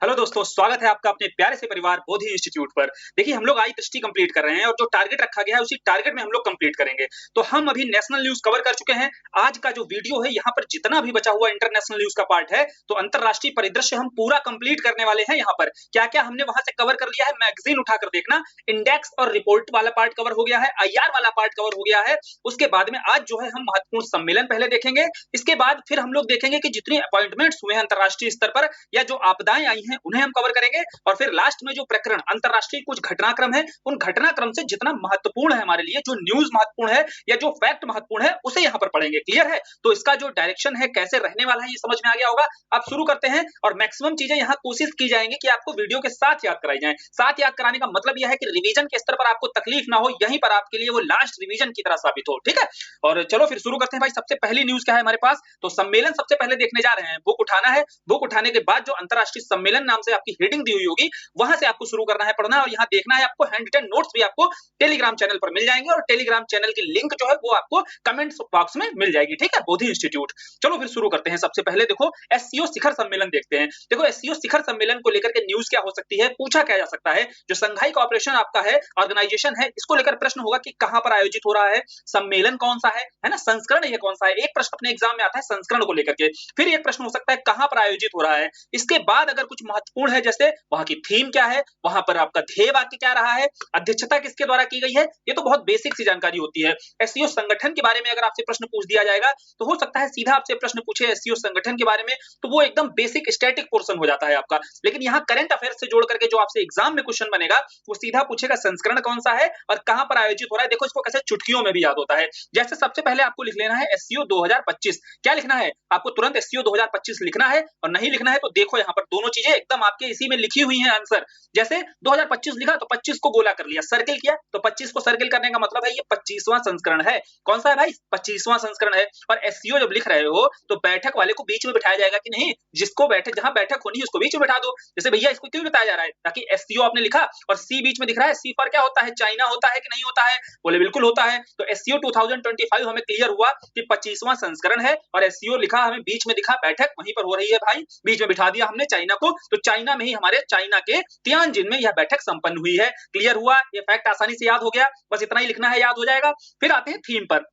Hello दोस्तों, स्वागत है आपका अपने प्यारे से परिवार बोधि इंस्टीट्यूट पर। देखिए, हम लोग आई दृष्टि कंप्लीट कर रहे हैं और जो टारगेट रखा गया है, उसी टारगेट में हम लोग कंप्लीट करेंगे। तो हम अभी नेशनल न्यूज़ कवर कर चुके हैं। आज का जो वीडियो है, यहाँ पर जितना भी बचा हुआ इंटरनेशनल न्यूज़ का पार्ट है, तो अंतर्राष्ट्रीय परिदृश्य हम पूरा कंप्लीट करने वाले हैं यहाँ पर। क्या-क्या हमने वहाँ से कवर कर लिया है, मैगज़ीन उठाकर देखना। इंडेक्स और रिपोर्ट वाला पार्ट कवर हो गया है, आईआर वाला पार्ट कवर हो गया है। उसके बाद में आज जो है हम महत्वपूर्ण सम्मेलन पहले देखेंगे। इसके बाद फिर हम लोग देखेंगे कि जितनी अपॉइंटमेंट्स हुए हैं अंतर्राष्ट्रीय स्तर पर या जो आपदाएँ आई हैं, उन्हें हम कवर करेंगे और फिर लास्ट में जो प्रकरण अंतर्राष्ट्रीय कुछ घटनाक्रम है, उन घटनाक्रम से जितना महत्वपूर्ण है हमारे लिए, जो न्यूज़ महत्वपूर्ण है या जो फैक्ट महत्वपूर्ण है, उसे यहाँ पर पढ़ेंगे। क्लियर है? तो इसका जो डायरेक्शन है, कैसे रहने वाला है, ये समझ में आ गया होगा। अब शुरू करते हैं और मैक्सिमम चीजें यहाँ कोशिश की जाएंगी कि आपको वीडियो के साथ याद कराई जाए। साथ याद कराने का मतलब यह है कि रिवीजन के स्तर पर आपको तकलीफ ना हो, यहीं पर आपके लिए वो लास्ट रिवीजन की तरह साबित हो। ठीक है? और चलो फिर शुरू करते हैं भाई। सबसे पहली न्यूज़ क्या है हमारे पास? तो सम्मेलन सबसे पहले देखने जा रहे हैं। बुक उठाना है, बुक उठाने के बाद जो अंतर्राष्ट्रीय सम्मेलन नाम से आपकी हेडिंग दी हुई होगी, वहां से आपको शुरू करना है पढ़ना और यहाँ देखना है आपको। हैंड रिटन नोट्स भी आपको टेलीग्राम चैनल पर मिल जाएंगे और टेलीग्राम चैनल की लिंक जो है वो आपको कमेंट बॉक्स में मिल जाएगी। ठीक है? बोधि इंस्टीट्यूट। चलो फिर शुरू करते हैं। सबसे पहले देखो एससीओ शिखर सम्मेलन देखते हैं। देखो एससीओ शिखर सम्मेलन को लेकर के न्यूज़ क्या हो सकती है, पूछा क्या जा सकता है। जो संघाई कोऑपरेशन आपका है, ऑर्गेनाइजेशन है, इसको लेकर प्रश्न होगा कि कहां पर आयोजित हो रहा है, सम्मेलन कौन सा है ना, संस्करण ये कौन सा है। एक प्रश्न अपने एग्जाम में आता है संस्करण को लेकर के। फिर एक प्रश्न हो सकता है कहां पर आयोजित हो रहा है। इसके बाद अगर कुछ महत्वपूर्ण है, जैसे वहां की थीम क्या है, वहां पर आपका ध्येय वाक्य क्या रहा है, अध्यक्षता किसके द्वारा की गई है, ये तो बहुत बेसिक सी जानकारी होती है। एससीओ संगठन के बारे में अगर आपसे प्रश्न पूछ दिया जाएगा, तो हो सकता है सीधा आपसे प्रश्न पूछे एससीओ संगठन के बारे में, तो वो एकदम बेसिक स्टैटिक पोर्शन हो जाता है आपका। लेकिन यहाँ करंट अफेयर से जोड़ करके जो आपसे एग्जाम में क्वेश्चन बनेगा, वो सीधा पूछेगा संस्करण कौन सा है और कहां पर आयोजित हो रहा है। देखो इसको कैसे चुटकियों में भी याद होता है। जैसे सबसे पहले आपको लिख लेना है एससीओ 2025। क्या लिखना है आपको? तुरंत एससीओ 2025 लिखना है। और नहीं लिखना है तो देखो यहाँ पर दोनों चीजें एकदम आपके इसी में लिखी हुई हैं आंसर। जैसे 2025 लिखा तो 25 को गोला कर लिया, सर्किल किया तो 25 को सर्किल करने का मतलब है ये 25वां संस्करण है। कौन सा है भाई? 25वां संस्करण है। और एससीओ जब लिख रहे हो तो बैठक वाले को बीच में बिठाया जाएगा कि नहीं? जिसको बैठक, जहां बैठक होनी है उसको बीच में बिठा दो। जैसे भैया इसको क्यों बताया जा रहा है? ताकि एससीओ आपने लिखा और सी बीच में दिख रहा है, सी पर क्या होता है? चाइना होता है कि नहीं होता है? बोले बिल्कुल होता है। तो एससीओ 2025 हमें क्लियर हुआ कि 25वां संस्करण है और एससीओ लिखा हमें बीच में दिखा, बैठक वहीं पर हो रही है भाई, बीच में बिठा दिया हमने चाइना को। तो चाइना में ही, हमारे चाइना के तियानजिन में यह बैठक संपन्न हुई है। क्लियर हुआ? ये फैक्ट आसानी से याद हो गया, बस इतना ही लिखना है, याद हो जाएगा। फिर आते हैं थीम पर।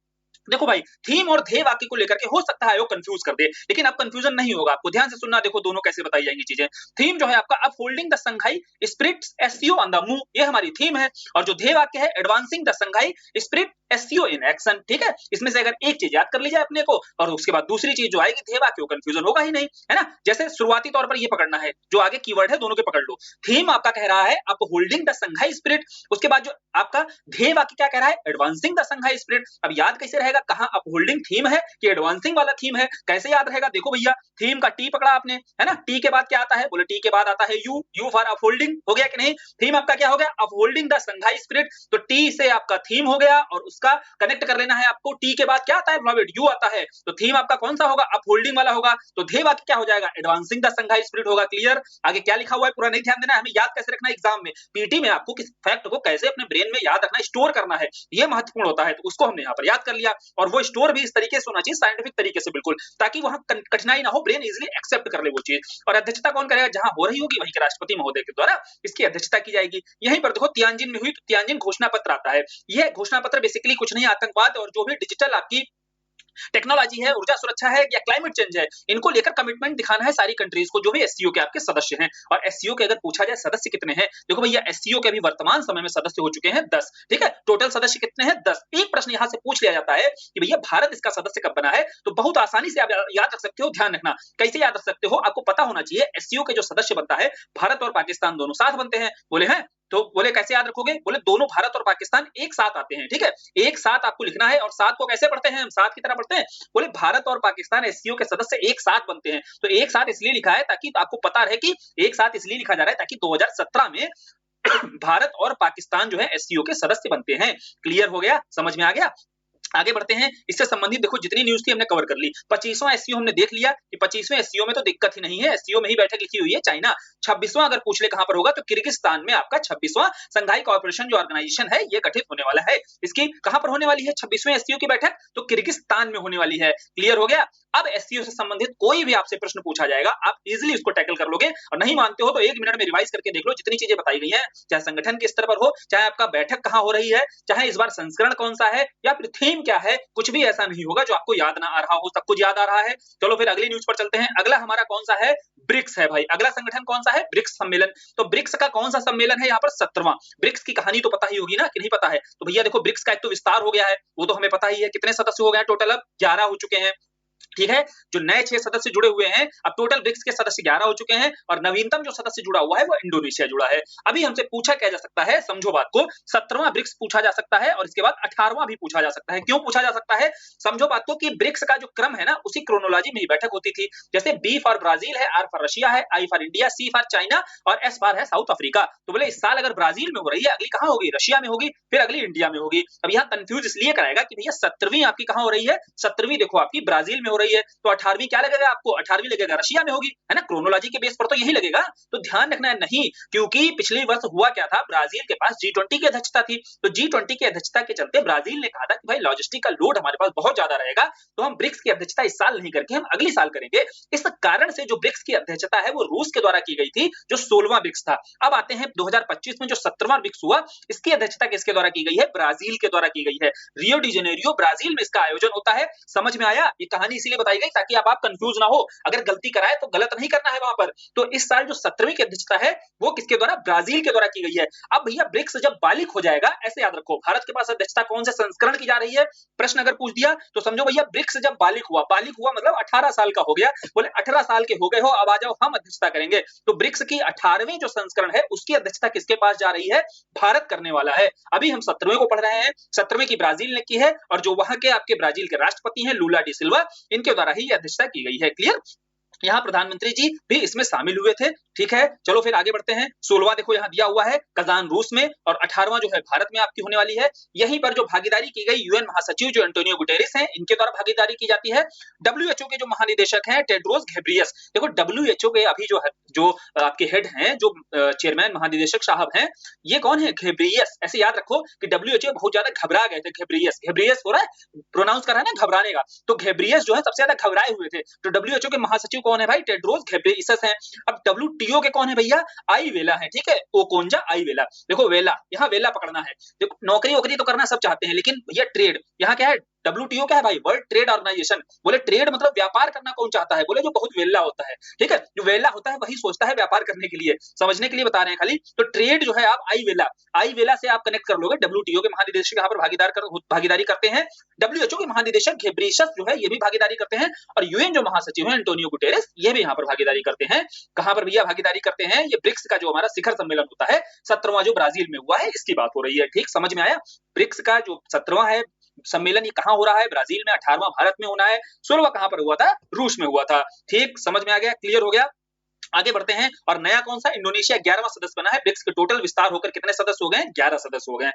देखो भाई, थीम और ध्येय वाक्य को लेकर के हो सकता है वो कंफ्यूज कर दे, लेकिन अब कंफ्यूजन नहीं होगा। आपको ध्यान से सुनना, देखो दोनों कैसे बताई जाएंगी चीजें। थीम जो है आपका upholding the Shanghai spirit SCO on the move, ये हमारी थीम है। और जो ध्येय वाक्य है advancing the Shanghai spirit SCO in action. ठीक है? इसमें से अगर एक चीज याद कर ली जाए अपने को और उसके बाद दूसरी चीज जो आएगी ध्येय वाक्य, कंफ्यूजन होगा ही नहीं, है ना। जैसे शुरुआती तौर पर ये पकड़ना है, जो आगे कीवर्ड है दोनों के पकड़ लो। थीम आपका कह रहा है अपहोल्डिंग द संघाई स्पिरिट, उसके बाद जो आपका ध्येय वाक्य क्या कह रहा है? Advancing the Shanghai spirit. अब याद कैसे रहेगा, कहां अपहोल्डिंग थीम है कि एडवांसिंग वाला थीम है? कैसे याद रहेगा? देखो भैया, थीम का टी पकड़ा आपने, है ना। टी के बाद क्या आता है? बोले टी के बाद आता है यू, यू फॉर अपहोल्डिंग। हो गया कि नहीं? थीम आपका क्या हो गया? Upholding the Shanghai spirit. तो टी से आपका थीम हो गया और उसका कनेक्ट कर लेना है आपको। टी के बाद क्या आता है बेटा? यू आता है। तो थीम आपका कौन सा होगा? अपहोल्डिंग वाला होगा। तो ध्येय वाक्य क्या हो जाएगा? एडवांसिंग द संघाई स्पिरिट होगा। क्लियर? आगे क्या लिखा हुआ है पूरा नहीं ध्यान देना है, हमें याद कैसे रखना है एग्जाम में, पीटी में आपको किस फैक्ट को कैसे अपने ब्रेन में याद रखना है, स्टोर करना है, ये महत्वपूर्ण होता है। तो उसको हमने यहाँ पर याद कर लिया और वो स्टोर भी इस तरीके से होना चाहिए, साइंटिफिक तरीके से बिल्कुल, ताकि वहां कठिनाई ना हो, ब्रेन इजीली एक्सेप्ट कर ले वो चीज। और अध्यक्षता कौन करेगा? जहां हो रही होगी वहीं के राष्ट्रपति महोदय के द्वारा इसकी अध्यक्षता की जाएगी। यहीं पर देखो तियानजिन में हुई, तो तियानजिन घोषणा पत्र आता है। यह घोषणा पत्र बेसिकली कुछ नहीं, आतंकवाद और जो भी डिजिटल आपकी टेक्नोलॉजी है, ऊर्जा सुरक्षा है या क्लाइमेट चेंज है, इनको लेकर कमिटमेंट दिखाना है सारी कंट्रीज को, जो भी एससीओ के आपके सदस्य हैं। और एससीओ के अगर पूछा जाए सदस्य कितने हैं, देखो भैया एससीओ के अभी वर्तमान समय में सदस्य हो चुके हैं 10। ठीक है? टोटल सदस्य कितने हैं? 10। एक प्रश्न यहां से पूछ लिया जाता है कि भैया भारत इसका सदस्य कब बना है, तो बहुत आसानी से आप याद रख सकते हो। ध्यान रखना कैसे याद रख सकते हो, आपको पता होना चाहिए एससीओ के जो सदस्य बनता है, भारत और पाकिस्तान दोनों साथ बनते हैं। बोले हैं? तो बोले कैसे याद रखोगे? बोले दोनों भारत और पाकिस्तान एक साथ आते हैं। ठीक है? एक साथ आपको लिखना है। और साथ को कैसे पढ़ते हैं हम? साथ की तरह पढ़ते हैं। बोले भारत और पाकिस्तान एससीओ के सदस्य एक साथ बनते हैं। तो एक साथ इसलिए लिखा है ताकि आपको पता रहे कि एक साथ इसलिए लिखा जा रहा है ताकि 2017 में भारत और पाकिस्तान जो है एससीओ के सदस्य बनते हैं। क्लियर हो गया? समझ में आ गया? आगे बढ़ते हैं, इससे संबंधित देखो जितनी न्यूज थी हमने कवर कर ली। 25वां एससीओ हमने देख लिया कि 25वें एससीओ में तो दिक्कत ही नहीं है, एससीओ में ही बैठक लिखी हुई है चाइना। 26वां अगर पूछ ले कहां पर होगा तो किर्गिस्तान में आपका 26वां संघाई कॉर्पोरेशन जो ऑर्गेनाइजेशन है ये गठित होने वाला है। इसकी कहां पर होने वाली है 26वें एससीओ की बैठक? तो किर्गिस्तान में होने वाली है। क्लियर हो गया? अब एससीओ से संबंधित कोई भी आपसे प्रश्न पूछा जाएगा, आप इजीली उसको टैकल कर लोगे, और नहीं मानते हो तो 1 मिनट में रिवाइज करके देख लो जितनी चीजें बताई गई हैं, चाहे संगठन के स्तर पर हो, चाहे आपका बैठक कहां हो रही है, चाहे इस बार संस्करण कौन सा है या फिर थीम क्या है, कुछ भी ऐसा नहीं होगा जो आपको याद ना आ रहा हो, सब कुछ याद आ रहा है। चलो फिर अगली न्यूज पर चलते हैं। अगला हमारा कौन सा है? ब्रिक्स है भाई। अगला संगठन कौन सा है? ब्रिक्स सम्मेलन। तो ब्रिक्स का कौन सा सम्मेलन है यहाँ पर? 17वां। ब्रिक्स की कहानी तो पता ही होगी ना कि नहीं पता है? तो भैया देखो ब्रिक्स का एक तो विस्तार हो गया है, वो तो हमें पता ही है। कितने सदस्य हो गए हैं टोटल? अब 11 हो चुके हैं। ठीक है, जो नए 6 सदस्य जुड़े हुए हैं, अब टोटल ब्रिक्स के सदस्य 11 हो चुके हैं, और नवीनतम जो सदस्य जुड़ा हुआ है वो इंडोनेशिया जुड़ा है। अभी हमसे पूछा क्या जा सकता है, समझो बात को, 17वां ब्रिक्स पूछा जा सकता है और इसके बाद 18वां भी पूछा जा सकता है। क्यों पूछा जा सकता है? समझो बात को कि ब्रिक्स का जो क्रम है ना, उसी क्रोनोलॉजी में ही बैठक होती थी। जैसे बी फॉर ब्राजील है, आर फॉर रशिया है, I for India, C for China और एस फॉर है साउथ अफ्रीका। तो बोले इस साल अगर ब्राजील में हो रही है, अगली कहां होगी? रशिया में होगी, फिर अगली इंडिया में होगी। अब यहाँ कंफ्यूज इसलिए कराएगा कि भैया 17वीं आपकी कहां हो रही है? 17वीं देखो आपकी ब्राजील में हो रही है, तो 18वीं क्या लगेगा आपको? 18वीं लगेगा रशिया में होगी, है ना? क्रोनोलॉजी के बेस पर तो यही लगेगा। तो ध्यान रखना है, नहीं, क्योंकि पिछले वर्ष हुआ क्या था, ब्राजील के पास G20 की अध्यक्षता थी। तो G20 की अध्यक्षता के चलते ब्राजील ने कहा था कि भाई लॉजिस्टिक का लोड हमारे पास बहुत ज्यादा रहेगा, तो हम ब्रिक्स की अध्यक्षता इस साल नहीं करके हम अगली साल करेंगे। इस कारण से जो ब्रिक्स की अध्यक्षता है वो रूस के द्वारा की गई थी, जो 16वां ब्रिक्स था। अब आते हैं 2025 में जो 17वां ब्रिक्स हुआ, इसकी अध्यक्षता किसके द्वारा की गई है? ब्राजील के द्वारा की गई है। रियो डी जेनेरियो ब्राजील में इसका आयोजन होता है। समझ में आया? ये कहानी इसीलिए बताई गई ताकि आप कंफ्यूज ना हो, अगर गलती कराए तो गलत नहीं करना है वहां पर। तो इस साल जो 17वीं की अध्यक्षता है वो किसके द्वारा? ब्राजील के द्वारा की गई है। अब भैया ब्रिक्स जब बालिक हो जाएगा, ऐसे याद रखो, भारत के पास अध्यक्षता कौन से संस्करण की जा रही है? प्रश्न अगर पूछ दिया तो समझो भैया ब्रिक्स जब बालिक हुआ मतलब 18 साल का हो गया। बोले 18 साल के हो गए हो, अब आ जाओ हम अध्यक्षता करेंगे। तो ब्रिक्स की 18वीं जो संस्करण है उसकी अध्यक्षता किसके पास जा रही है? भारत करने वाला है। अभी हम 17वें को पढ़ रहे हैं। 17वें की ब्राजील ने की है, और जो वहां के आपके ब्राजील के राष्ट्रपति हैं लूला डी सिल्वा, इनके द्वारा ही अध्यक्षता की गई है। क्लियर? यहाँ प्रधानमंत्री जी भी इसमें शामिल हुए थे। ठीक है, चलो फिर आगे बढ़ते हैं। 16वां देखो यहाँ दिया हुआ है कजान रूस में, और 18वां जो है भारत में आपकी होने वाली है। यहीं पर जो भागीदारी की गई, यूएन महासचिव जो एंटोनियो गुटेरेस हैं, इनके द्वारा भागीदारी की जाती है। डब्ल्यूएचओ के जो महानिदेशक हैं टेड्रोस घेब्रियस, देखो डब्ल्यूएचओ के अभी जो आपके हेड हैं, जो चेयरमैन महानिदेशक साहब हैं, ये कौन है? घेब्रियस। ऐसे याद रखो कि डब्ल्यूएचओ बहुत ज्यादा घबरा गए थे। घेब्रियस हो रहा है, प्रोनाउंस कर रहा है ना, घबराने का। तो घेब्रियस जो है सबसे ज्यादा घबराए हुए थे। तो डब्ल्यूएचओ के महासचिव कौन है भाई? टेड्रोस घेब्रेयेसस हैं। अब डब्ल्यूटीओ के कौन है भैया? आई वेला है। ठीक है, ओकोंजा आई वेला। देखो वेला, यहाँ वेला पकड़ना है। देखो नौकरी वोकरी तो करना सब चाहते हैं, लेकिन भैया ट्रेड यहाँ क्या है? डब्ल्यूटीओ क्या है भाई? World Trade Organization. बोले ट्रेड मतलब व्यापार करना कौन चाहता है? बोले जो बहुत वेला होता है। ठीक है, जो वेला होता है वही सोचता है व्यापार करने के लिए। समझने के लिए बता रहे हैं खाली। तो ट्रेड जो है आप आई वेला से आप कनेक्ट कर लोगे। डब्ल्यूटीओ के महानिदेशक यहाँ पर भागीदारी करते हैं। डब्ल्यूएचओ के महानिदेशक घेब्रेयेसस जो है ये भी भागीदारी करते हैं, और यूएन जो महासचिव है एंटोनियो गुटेरेस, ये भी यहाँ पर भागीदारी करते हैं। कहां पर भैया भागीदारी करते हैं? ये ब्रिक्स का जो हमारा शिखर सम्मेलन होता है 17वां जो ब्राजील में हुआ है, इसकी बात हो रही है। ठीक, समझ में आया? ब्रिक्स का जो 17वां है सम्मेलन, ये कहां हो रहा है? ब्राजील में। 18वां भारत में होना है। 16वां कहां पर हुआ था? रूस में हुआ था। ठीक, समझ में आ गया? क्लियर हो गया? आगे बढ़ते हैं। और नया कौन सा? इंडोनेशिया 11वां सदस्य बना है। ब्रिक्स के टोटल विस्तार होकर कितने सदस्य हो गए? 11 सदस्य हो गए।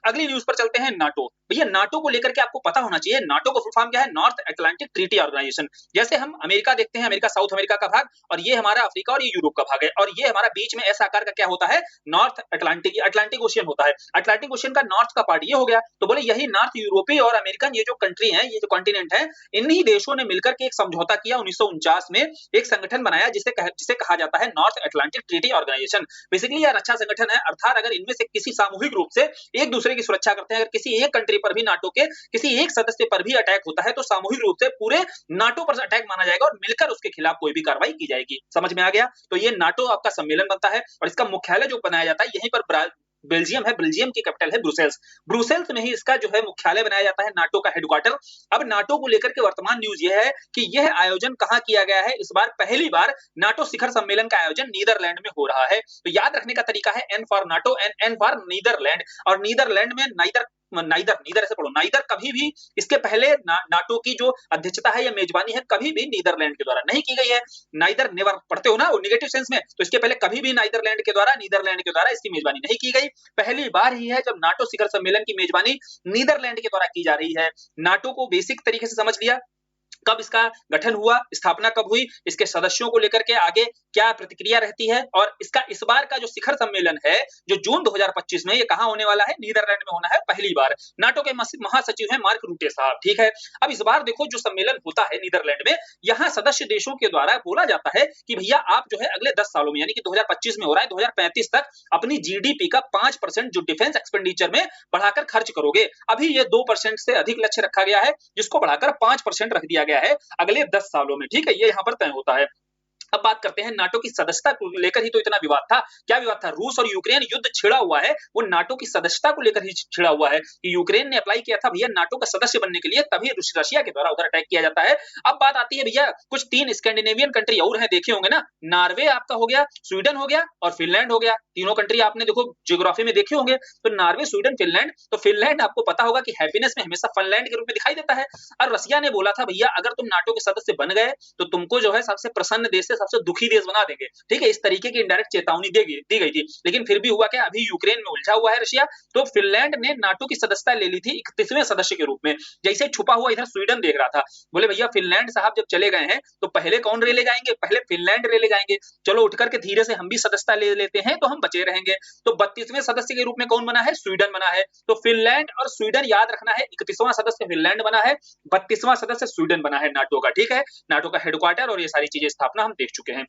अगली न्यूज पर चलते हैं। नाटो। भैया नाटो को लेकर के आपको पता होना चाहिए, नाटो का फुल फॉर्म क्या है? North Atlantic Treaty Organization. जैसे हम अमेरिका देखते हैं, अमेरिका साउथ अमेरिका का भाग, और ये हमारा अफ्रीका और ये यूरोप का भाग है, और ये हमारा बीच में ऐसा आकार का क्या होता है? नॉर्थ अटलांटिक ओशियन होता है। अटलांटिक ओशियन का नॉर्थ का पार्ट ये हो गया। तो बोले यही नॉर्थ यूरोपीय और अमेरिकन ये जो कंट्री है, ये जो कॉन्टिनेंट है, इन्हीं देशों ने मिलकर के एक समझौता किया 1949 में। एक संगठन बनाया जिसे कहा जाता है North Atlantic Treaty Organization. Basically यार अच्छा संगठन है, अर्थात अगर इनमें से किसी सामूहिक रूप से एक दूसरे की सुरक्षा करते हैं, अगर किसी एक कंट्री पर भी, नाटो के किसी एक सदस्य पर भी अटैक होता है, तो सामूहिक रूप से पूरे नाटो पर अटैक माना जाएगा और मिलकर उसके खिलाफ कोई भी कार्रवाई की जाएगी। समझ में आ गया? तो ये नाटो आपका सम्मेलन बनता है, और इसका मुख्यालय जो बनाया जाता है यहीं पर बेल्जियम है। बेल्जियम की कैपिटल है ब्रुसेल्स। ब्रुसेल्स में ही इसका जो है मुख्यालय बनाया जाता है, नाटो का हेडक्वार्टर। अब नाटो को लेकर के वर्तमान न्यूज यह है कि यह आयोजन कहां किया गया है? इस बार पहली बार नाटो शिखर सम्मेलन का आयोजन नीदरलैंड में हो रहा है। तो याद रखने का तरीका है N for NATO and N for Netherland. और नीदरलैंड में नाइदर नाइदर, नीदर ऐसे पढ़ो, नाइदर कभी भी इसके पहले नाटो की जो अध्यक्षता है या मेजबानी है कभी भी नीदरलैंड के द्वारा नहीं की गई है। नाइदर नेवर पढ़ते हो ना वो नेगेटिव सेंस में, तो इसके पहले कभी भी नीदरलैंड के द्वारा इसकी मेजबानी नहीं की गई। पहली बार ही है जब नाटो शिखर सम्मेलन की मेजबानी नीदरलैंड के द्वारा की जा रही है। नाटो को बेसिक तरीके से समझ लिया, कब इसका गठन हुआ, स्थापना कब हुई, इसके सदस्यों को लेकर के आगे क्या प्रतिक्रिया रहती है, और इसका इस बार का जो शिखर सम्मेलन है जो जून 2025 में, ये कहां होने वाला है, नीदरलैंड में होना है पहली बार। नाटो के महासचिव हैं मार्क रूटे साहब, ठीक है। अब इस बार देखो जो सम्मेलन होता है नीदरलैंड में, यहां सदस्य देशों के द्वारा बोला जाता है कि भैया आप जो है अगले 10 सालों में, यानी कि 2025 में हो रहा है, 2035 तक अपनी जीडीपी का 5% जो डिफेंस एक्सपेंडिचर में बढ़ाकर खर्च करोगे। अभी ये 2% से अधिक लक्ष्य रखा गया है, जिसको बढ़ाकर 5% रख दिया गया है अगले 10 सालों में, ठीक है। ये यहां पर तय होता है। अब बात करते हैं नाटो की सदस्यता को लेकर ही तो इतना विवाद था। क्या विवाद था? रूस और यूक्रेन युद्ध छिड़ा हुआ है, वो नाटो की सदस्यता को लेकर ही छिड़ा हुआ है कि यूक्रेन ने अप्लाई किया था भैया नाटो का सदस्य बनने के लिए, तभी रशिया के द्वारा उधर अटैक किया जाता है। अब बात आती है भैया कुछ 3 स्कैंडिनेवियन कंट्री और हैं, देखे होंगे ना, नॉर्वे आपका हो गया, स्वीडन हो गया और फिनलैंड हो गया। तीनों कंट्री आपने देखो ज्योग्राफी में देखे होंगे, तो नॉर्वे, स्वीडन, फिनलैंड। तो फिनलैंड आपको पता होगा कि हैप्पीनेस में हमेशा फिनलैंड के रूप में दिखाई देता है। और रशिया ने बोला था भैया अगर तुम नाटो के सदस्य बन गए तो तुमको जो है सबसे प्रसन्न देश से सबसे दुखी देश बना देंगे, ठीक है। इस तरीके की इनडायरेक्ट चेतावनी दी गई थी। लेकिन फिर भी हुआ क्या, अभी यूक्रेन में उलझा हुआ है रशिया, तो फिनलैंड ने नाटो की सदस्यता ले ली थी 31वें सदस्य के रूप में। जैसे छुपा हुआ इधर स्वीडन देख रहा था, बोले भैया फिनलैंड साहब जब चले गए हैं तो पहले कौन रेले जाएंगे, पहले फिनलैंड रेले जाएंगे, चलो उठकर के धीरे से हम भी सदस्यता ले लेते हैं तो हम बचे रहेंगे। तो 32वें सदस्य के रूप में कौन बना है, स्वीडन बना है। तो फिनलैंड और स्वीडन याद रखना है, 31वां सदस्य फिनलैंड बना है, 32वां सदस्य स्वीडन बना है नाटो का, ठीक है। नाटो का हेडक्वार्टर और ये सारी चीजें स्थापना हम देख चुके हैं।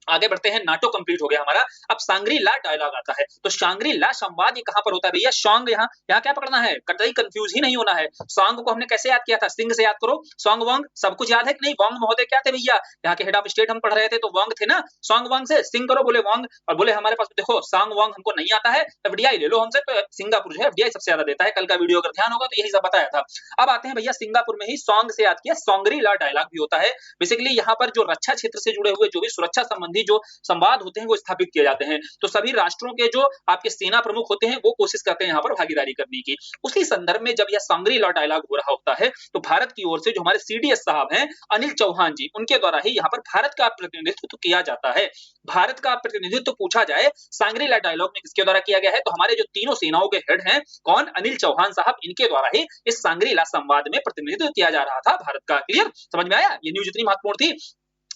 आगे बढ़ते हैं, नाटो कंप्लीट हो गया हमारा। अब सांग्री ला डायलॉग आता है। तो सांग्री ला संवाद ये कहां पर होता है भैया, सॉन्ग, यहाँ क्या पकड़ना है, कतई कंफ्यूज ही नहीं होना है। सॉन्ग को हमने कैसे याद किया था, सिंग से याद करो। सॉन्ग वांग सब कुछ याद है कि नहीं, वांग महोदय क्या थे भैया, यहाँ के हेड ऑफ स्टेट हम पढ़ रहे थे तो वांग थे ना। सॉन्ग वांग से सिंग करो, बोले वांग, और बोले हमारे पास देखो सॉन्ग वांग हमको नहीं आता है, एफडीआई ले लो हमसे। तो सिंगापुर जो है एफडीआई सबसे ज्यादा देता है, कल का वीडियो अगर ध्यान होगा तो यही सब बताया था। अब आते हैं भैया सिंगापुर में ही सॉन्ग से याद किया, सांग्री ला डायलॉग भी होता है। बेसिकली यहाँ पर जो रक्षा क्षेत्र से जुड़े हुए जो भी सुरक्षा संबंधी जो संवाद होते हैं वो स्थापित किए जाते हैं। तो सभी राष्ट्रों के जो आपके सेना प्रमुख होते हैं वो कोशिश करते हैं यहाँ पर भागीदारी करने की। उसी संदर्भ में जब यह सांग्री ला डायलॉग हो रहा होता है तो भारत की ओर से जो हमारे सीडीएस साहब हैं अनिल चौहान जी, उनके द्वारा ही यहाँ पर भारत का प्रतिनिधित्व किया जाता है। भारत का प्रतिनिधित्व पूछा जाए सांग्री ला डायलॉग में किसके द्वारा किया गया है, तो हमारे जो तीनों सेनाओं के हेड हैं कौन, अनिल चौहान साहब, इनके द्वारा ही इस सांग्री ला संवाद में प्रतिनिधित्व किया जा रहा था भारत का। क्लियर, समझ में आया, ये न्यूज इतनी महत्वपूर्ण थी।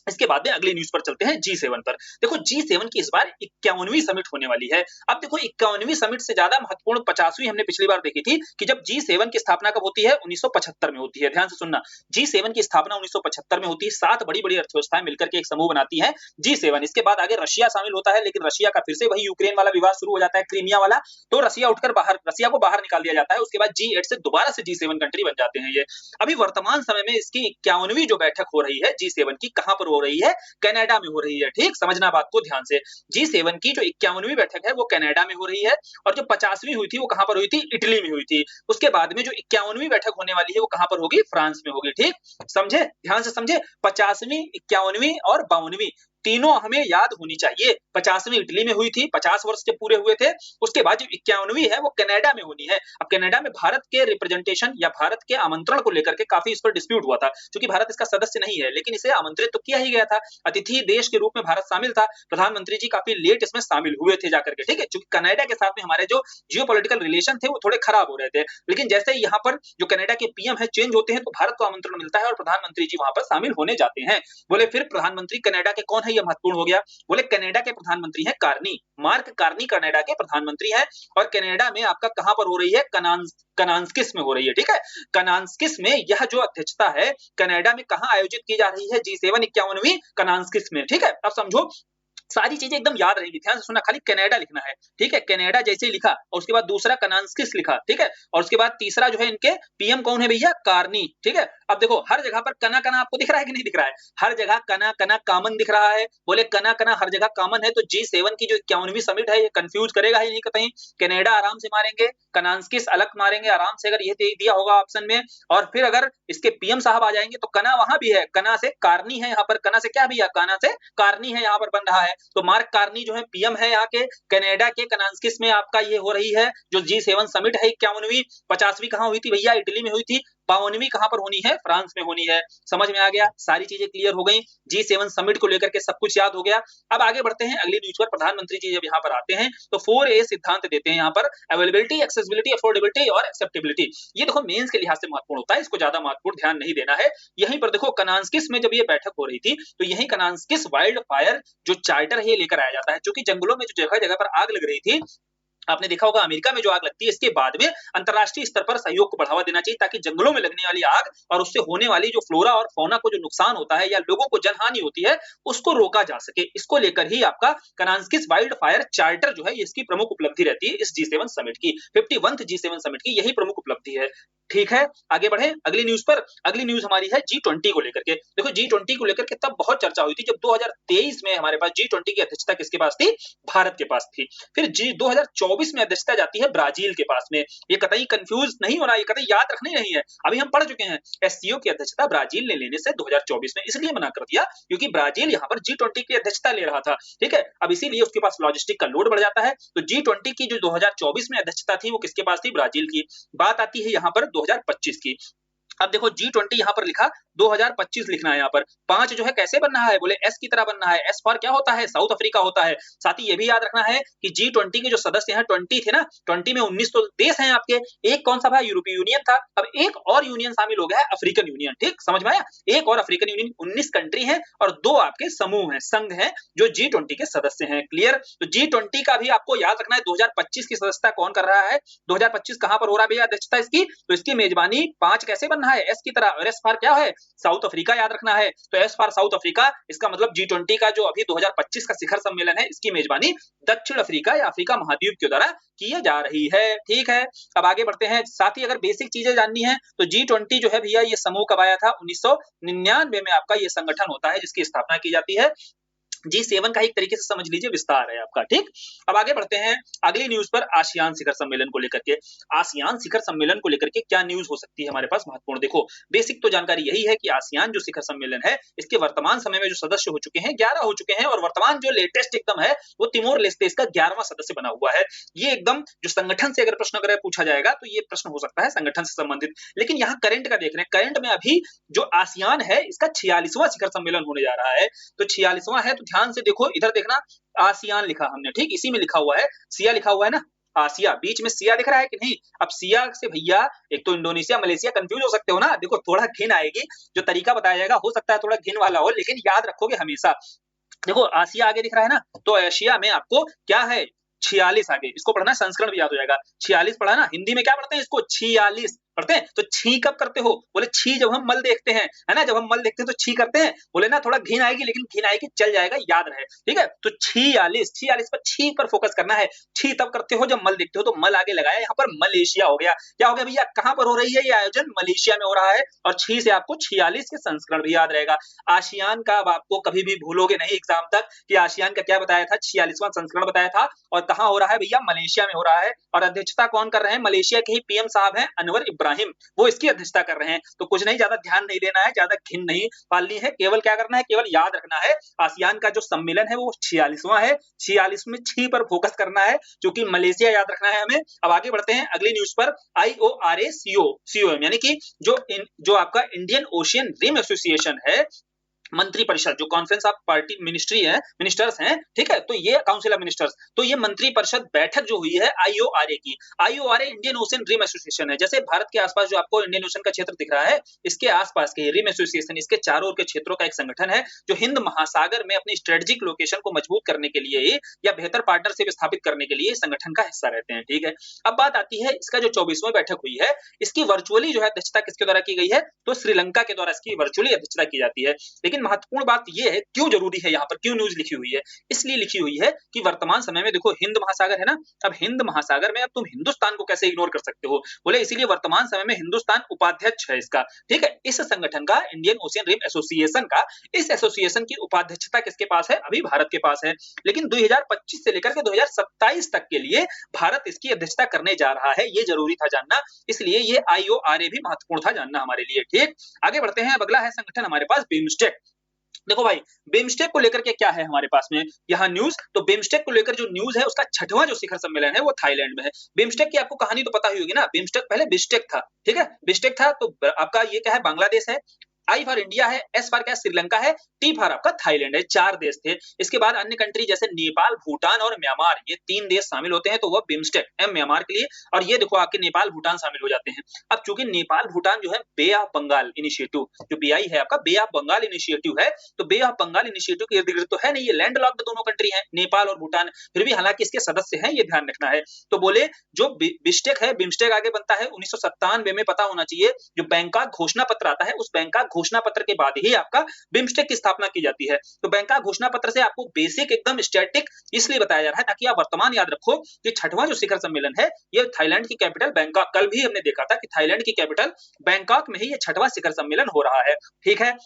इसके बाद में अगली न्यूज पर चलते हैं, G7 पर। देखो G7 की इस बार 51वीं समिट होने वाली है। अब देखो 51वीं समिट से ज्यादा महत्वपूर्ण 50वीं हमने पिछली बार देखी थी कि जब G7 की स्थापना कब होती है, 1975 में होती है। ध्यान से सुनना, G7 की स्थापना 1975 में होती है। 7 बड़ी बड़ी अर्थव्यवस्थाएं मिलकर के एक समूह बनाती है G7। इसके बाद आगे रशिया शामिल होता है, लेकिन रशिया का फिर से वही यूक्रेन वाला विवाद शुरू हो जाता है, क्रीमिया वाला, तो रशिया उठकर रशिया को बाहर निकाल दिया जाता है। उसके बाद G8 से दोबारा से G7 कंट्री बन जाते हैं ये। अभी वर्तमान समय में इसकी 51वीं जो बैठक हो रही है G7 की, कहां पर हो रही है, कनाडा में हो रही है। ठीक, समझना बात को ध्यान से। G7 की जो 51वीं बैठक है वो कनाडा में हो रही है, और जो 50वीं हुई थी वो कहां पर हुई थी, इटली में हुई थी। उसके बाद में जो 51वीं बैठक होने वाली है वो कहां पर होगी, फ्रांस में होगी। ठीक, समझे, ध्यान से समझे। 50वीं, 51वीं और 52वीं तीनों हमें याद होनी चाहिए। 50वीं इटली में हुई थी, 50 वर्ष के पूरे हुए थे। उसके बाद जो 51वीं है वो कनाडा में होनी है। अब कनाडा में भारत के रिप्रेजेंटेशन या भारत के आमंत्रण को लेकर के काफी इस पर डिस्प्यूट हुआ था, क्योंकि भारत इसका सदस्य नहीं है, लेकिन इसे आमंत्रित तो किया ही गया था। अतिथि देश के रूप में भारत शामिल था। प्रधानमंत्री जी काफी लेट इसमें शामिल हुए थे जाकर के, ठीक है, क्योंकि कनाडा के साथ में हमारे जो जियोपॉलिटिकल रिलेशन थे वो थोड़े खराब हो रहे थे। लेकिन जैसे ही यहाँ पर जो कनाडा के पीएम है चेंज होते हैं तो भारत को आमंत्रण मिलता है और प्रधानमंत्री जी वहां पर शामिल होने जाते हैं। बोले फिर प्रधानमंत्री कनाडा के कौन है, यह महत्वपूर्ण हो गया। बोले कनाडा के प्रधानमंत्री हैं कार्नी, मार्क कार्नी कनाडा के प्रधानमंत्री हैं। और कनाडा में आपका कहां पर हो रही है, कनान्स्किस में हो रही है। ठीक है, कनान्स्किस में यह जो अध्यक्षता है कनाडा में कहां आयोजित की जा रही है, G7 51वीं कनान्स्किस में। ठीक है, अब समझो सारी चीजें एकदम याद रहेंगी, ध्यान से सुनना, खाली कनाडा लिखना है। ठीक है, कनाडा जैसे ही लिखा और उसके बाद दूसरा कनान्स्किस लिखा, ठीक है, और उसके बाद तीसरा जो है इनके पीएम कौन है भैया, कार्नी। ठीक है, अब देखो हर जगह पर कना कना आपको दिख रहा है कि नहीं दिख रहा है, हर जगह कना कना कॉमन दिख रहा है। बोले कना कना हर जगह कॉमन है, तो G7 की जो 51वीं समिट है ये कंफ्यूज करेगा ही नहीं कहीं। कनाडा आराम से मारेंगे, कनान्स्किस अलग मारेंगे आराम से, अगर ये दिया होगा ऑप्शन में। और फिर अगर इसके पीएम साहब आ जाएंगे तो कना वहां भी है, कना से कार्नी है, यहाँ पर कना से क्या भैया, कना से कार्नी है यहाँ पर बन रहा है। तो मार्क कार्नी जो है पीएम है यहाँ के। कनाडा के कनान्स्किस में आपका ये हो रही है जो G7 समिट है, 51वीं। 50वीं कहाँ हुई थी भैया? इटली में हुई थी। 52वीं कहाँ पर होनी है? फ्रांस में होनी है। समझ में आ गया? सारी चीजें क्लियर हो गई। G7 समिट को लेकर के सब कुछ याद हो गया। अब आगे बढ़ते हैं अगली न्यूज पर। प्रधानमंत्री जी जब यहाँ पर आते हैं तो 4A सिद्धांत देते हैं यहाँ पर, अवेलेबिलिटी, एक्सेसिबिलिटी, अफोर्डेबिलिटी और एक्सेप्टेबिलिटी। ये देखो मेंस के लिहाज से महत्वपूर्ण होता है, इसको ज्यादा महत्वपूर्ण ध्यान नहीं देना है। यहीं पर देखो कनान्स्किस में जब ये बैठक हो रही थी तो यही कनान्स्किस वाइल्ड फायर जो चार्टर है ये लेकर आया जाता है, क्योंकि जंगलों में जो जगह जगह पर आग लग रही थी, आपने देखा होगा अमेरिका में जो आग लगती है, इसके बाद में अंतरराष्ट्रीय स्तर पर सहयोग को बढ़ावा देना चाहिए ताकि जंगलों में लगने वाली आग और उससे होने वाली जो फ्लोरा और फौना को जो नुकसान होता है या लोगों को जनहानि होती है उसको रोका जा सके। इसको लेकर ही आपका कनान्स्किस वाइल्ड फायर चार्टर जो है इसकी प्रमुख उपलब्धि रहती है इस G7 समिट की, 51th G7 समिट की यही प्रमुख उपलब्धि है। ठीक है, आगे बढ़े अगली न्यूज पर। अगली न्यूज हमारी है G20 को लेकर के। देखो G20 को लेकर के तब बहुत चर्चा हुई थी जब 2023 में हमारे पास G20 की अध्यक्षता किसके पास थी? भारत के पास थी। फिर 2024 में अध्यक्षता जाती है ब्राजील के पास में। ये कतई कंफ्यूज नहीं होना, ये कतई याद रखनी नहीं है, अभी हम पढ़ चुके हैं। एससीओ की अध्यक्षता ब्राजील ने लेने से 2024 में इसलिए मना कर दिया क्योंकि ब्राजील यहाँ पर G20 की अध्यक्षता ले रहा था। ठीक है, अब इसीलिए उसके पास लॉजिस्टिक का लोड बढ़ जाता है। तो G20 की जो 2024 में अध्यक्षता थी वो किसके पास थी? ब्राजील की। बात आती है यहाँ पर 2025 की। अब देखो G20 यहाँ पर लिखा, 2025 लिखना है यहाँ पर। 5 जो है कैसे बनना है? बोले एस की तरह बनना है। एस फॉर क्या होता है? साउथ अफ्रीका होता है। साथ ही ये भी याद रखना है कि G20 के जो सदस्य हैं 20 थे ना, 20 में 19 तो देश हैं आपके। एक कौन सा था? यूरोपीय यूनियन था। अब एक और यूनियन शामिल हो गया है, अफ्रीकन यूनियन। ठीक समझ में आया? एक और अफ्रीकन यूनियन, 19 कंट्री है और 2 आपके समूह हैं, संघ हैं जो G20 के सदस्य हैं। क्लियर? तो G20 का भी आपको याद रखना है 2025 की सदस्यता कौन कर रहा है? 2025 कहां पर हो रहा है भैया अध्यक्षता इसकी? तो इसकी मेजबानी 5 कैसे बनना है? एस की तरह। एस फॉर क्या है? साउथ अफ्रीका याद रखना है। तो एस फॉर साउथ अफ्रीका, इसका मतलब G20 का जो अभी 2025 का शिखर सम्मेलन है इसकी मेजबानी दक्षिण अफ्रीका या अफ्रीका महाद्वीप के द्वारा की जा रही है। ठीक है, अब आगे बढ़ते हैं। साथ ही अगर बेसिक चीजें जाननी है तो G20 जो है भैया ये समूह कब आया था? 1999 में आपका ये संगठन होता है जिसकी स्थापना की जाती है। G7 का एक तरीके से समझ लीजिए विस्तार है आपका। ठीक, अब आगे बढ़ते हैं अगली न्यूज पर, आसियान शिखर सम्मेलन को लेकर के। आसियान शिखर सम्मेलन को लेकर के क्या न्यूज हो सकती है हमारे पास महत्वपूर्ण? देखो बेसिक तो जानकारी यही है कि आसियान जो शिखर सम्मेलन है इसके वर्तमान समय में जो सदस्य हो चुके हैं 11 हो चुके हैं और वर्तमान जो लेटेस्ट एकदम है वो तिमोर लेस्ते इसका 11वां सदस्य बना हुआ है। ये एकदम जो संगठन से अगर प्रश्न अगर पूछा जाएगा तो ये प्रश्न हो सकता है संगठन से संबंधित, लेकिन यहाँ करंट का देख रहे हैं। करंट में अभी जो आसियान है इसका 46वां शिखर सम्मेलन होने जा रहा है। तो 46वां है तो ध्यान से देखो, इधर देखना, आसियान लिखा हमने, ठीक इसी में लिखा हुआ है, सिया लिखा हुआ है ना, आसिया बीच में सिया दिख रहा है कि नहीं? अब सिया से भैया एक तो इंडोनेशिया मलेशिया कंफ्यूज हो सकते हो ना। देखो थोड़ा घिन आएगी, जो तरीका बताया जाएगा हो सकता है थोड़ा घिन वाला हो, लेकिन याद रखोगे हमेशा। देखो आसिया आगे दिख रहा है ना, तो एशिया में आपको क्या है? 46 आगे, इसको पढ़ना संस्करण भी याद हो जाएगा। 46 पढ़ा ना, हिंदी में क्या पढ़ते हैं इसको? 46 पढ़ते हैं। तो छी कब करते हो? बोले छी जब हम मल देखते हैं, है ना, जब हम मल देखते हैं तो छी करते हैं। बोले ना थोड़ा घिन आएगी, लेकिन घिन आएगी चल जाएगा, याद रहे। ठीक है, तो 46 पर छी पर फोकस करना है। छी तब करते हो जब मल देखते हो, तो मल आगे लगाया, यहाँ पर मलेशिया हो गया। क्या हो गया भैया? कहां पर हो रही है ये आयोजन? मलेशिया में हो रहा है। और छी से आपको 46 के संस्करण भी याद रहेगा। आसियान का अब आपको कभी भी भूलोगे नहीं एग्जाम तक कि आसियान का क्या बताया था? 46वां संस्करण बताया था। और कहां हो रहा है भैया? मलेशिया में हो रहा है। और अध्यक्षता कौन कर रहे हैं? मलेशिया के ही पीएम साहब हैं अनवर इब्राहिम, वो इसकी अध्यक्षता कर रहे हैं। तो कुछ नहीं, ज्यादा ध्यान नहीं देना है, ज्यादा घिन नहीं पालनी है, केवल क्या करना है? केवल याद रखना है आसियान का जो सम्मेलन है वो 46वां है। 46 में छी पर फोकस करना है, क्योंकि मलेशिया याद रखना है हमें। अब आगे बढ़ते हैं अगली न्यूज पर। IORA-COM यानी कि जो आपका इंडियन ओशियन रिम एसोसिएशन है, मंत्री परिषद, जो कॉन्फ्रेंस ऑफ पार्टी मिनिस्ट्री है, मिनिस्टर्स हैं, ठीक है, तो ये काउंसिल ऑफ मिनिस्टर्स, तो ये मंत्री परिषद बैठक जो हुई है IORA की। IORA Indian Ocean Rim Association है। जैसे भारत के आसपास जो आपको इंडियन ओशन का क्षेत्र दिख रहा है, इसके आसपास के रिम एसोसिएशन, इसके चारों ओर के क्षेत्रों का एक संगठन है जो हिंद महासागर में अपनी स्ट्रेटेजिक लोकेशन को मजबूत करने के लिए या बेहतर पार्टनरशिप स्थापित करने के लिए संगठन का हिस्सा रहते हैं। ठीक है, अब बात आती है इसका जो 24वां बैठक हुई है, इसकी वर्चुअली जो है अध्यक्षता किसके द्वारा की गई है? तो श्रीलंका के द्वारा इसकी वर्चुअली अध्यक्षता की जाती है। लेकिन महत्वपूर्ण बात यह है, क्यों जरूरी है यहाँ पर, क्यों न्यूज लिखी हुई है? इसलिए लिखी हुई है कि वर्तमान समय में देखो हिंद महासागर है ना, अब हिंद महासागर में अब तुम हिंदुस्तान को कैसे इग्नोर कर सकते हो? बोले इसीलिए वर्तमान समय में हिंदुस्तान उपाध्यक्ष है इसका। ठीक है, इस संगठन का, इंडियन ओशियन रिम एसोसिएशन का, इस एसोसिएशन की उपाध्यक्षता किसके पास है? अभी भारत के पास है। लेकिन 2025 से लेकर के 2027 तक के लिए भारत इसकी अध्यक्षता करने जा रहा है, ये जरूरी था जानना, इसलिए ये IORA भी महत्वपूर्ण था जानना हमारे लिए। ठीक, आगे बढ़ते हैं। अब अगला है संगठन हमारे पास बिम्स्टेक। देखो भाई, बिम्स्टेक को लेकर के क्या है हमारे पास में यहाँ न्यूज। तो बिम्स्टेक को लेकर जो न्यूज है, उसका छठवां जो शिखर सम्मेलन है वो थाईलैंड में है। बिम्स्टेक की आपको कहानी तो पता ही होगी ना, बिम्स्टेक पहले बिस्टेक था, ठीक है, बिस्टेक था। तो आपका ये क्या है, बांग्लादेश है, आई फॉर इंडिया है, एस फॉर क्या श्रीलंका है, टी फॉर आपका थाईलैंड है। 4 देश थे। इसके बाद अन्य कंट्री जैसे नेपाल, भूटान और म्यांमार, ये 3 देश शामिल होते हैं, तो वो बिम्स्टेक है म्यांमार के लिए। और ये देखो आपके नेपाल भूटान शामिल हो जाते हैं। अब चूंकि नेपाल भूटान जो है बे ऑफ बंगाल इनिशिएटिव, जो बीआई है आपका, बे ऑफ बंगाल इनिशिएटिव है, तो बे ऑफ बंगाल इनिशिएटिव के इर्द गिर्द तो है नहीं, ये लैंड लॉक्ड दोनों कंट्री हैं, नेपाल और भूटान, फिर भी हालांकि इसके सदस्य हैं, ये ध्यान रखना है। तो बोले जो बिस्टेक है, बिम्स्टेक आगे बनता है 1997 में, पता होना चाहिए। जो बैंकॉक घोषणा पत्र आता है, उस बैंकॉक घोषणा पत्र के बाद ही आपका बिम्स्टेक की स्थापना की जाती है। तो बैंकॉक घोषणा पत्र से आपको बेसिक एकदम स्टैटिक इसलिए बताया जा रहा है ताकि आप वर्तमान याद रखो कि छठवां जो शिखर सम्मेलन है, ये थाईलैंड की कैपिटल बैंकॉक, कल भी हमने देखा था कि थाईलैंड की कैपिटल बैंकॉक में ही ये छठवां शिखर सम्मेलन हो रहा है, ठीक है।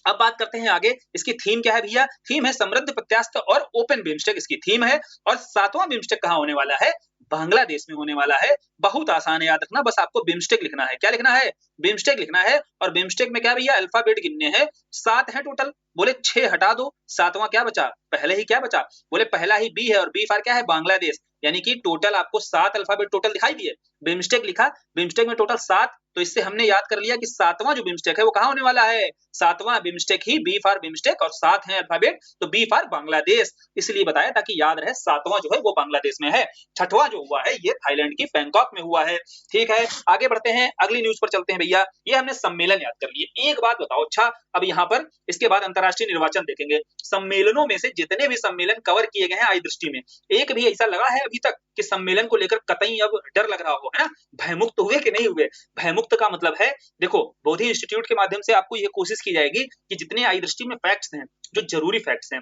अब बात करते हैं आगे, इसकी थीम क्या है भैया। थीम है समृद्ध, प्रत्यास्थ और ओपन बिम्स्टेक, इसकी थीम है। और 7वां बिम्स्टेक कहां होने वाला है, बांग्लादेश में होने वाला है। बहुत आसान है, याद रखना, बस आपको बिम्स्टेक लिखना है। क्या लिखना है, बिम्स्टेक लिखना है। और बिम्स्टेक में क्या भैया, अल्फाबेट गिनने हैं, 7 है टोटल। बोले 6 हटा दो, 7वां क्या बचा, पहले ही क्या बचा, बोले पहला ही बी है, और बी फॉर क्या है, बांग्लादेश। यानी कि टोटल आपको 7 अल्फाबेट टोटल दिखाई दिए। बिम्स्टेक लिखा, बिम्स्टेक में टोटल 7, तो इससे हमने याद कर लिया कि 7वां जो बिम्स्टेक है वो कहां होने वाला है, 7वां बिम्स्टेक ही, बी फॉर बिम्स्टेक, और 7 है अल्फाबेट, तो बी फॉर बांग्लादेश, इसलिए बताया ताकि याद रहे 7वां जो है वो बांग्लादेश में है। छठवां जो हुआ है ये थाईलैंड की बैंकॉक में हुआ है, ठीक है। आगे बढ़ते हैं, अगली न्यूज पर चलते हैं भैया। ये हमने सम्मेलन याद कर लिए। एक बात बताओ, अच्छा अब यहाँ पर इसके बाद अंतरराष्ट्रीय निर्वाचन देखेंगे। सम्मेलनों में से जितने भी सम्मेलन कवर किए गए हैं आई दृष्टि में, एक भी ऐसा लगा है अभी तक कि सम्मेलन को लेकर कतई अब डर लग रहा हो, है ना, भयमुक्त हुए कि नहीं हुए। भयमुक्त का मतलब है, देखो बोधि इंस्टीट्यूट के माध्यम से आपको ये कोशिश की जाएगी कि जितने आई दृष्टि में फैक्ट्स हैं, जो जरूरी फैक्ट्स हैं,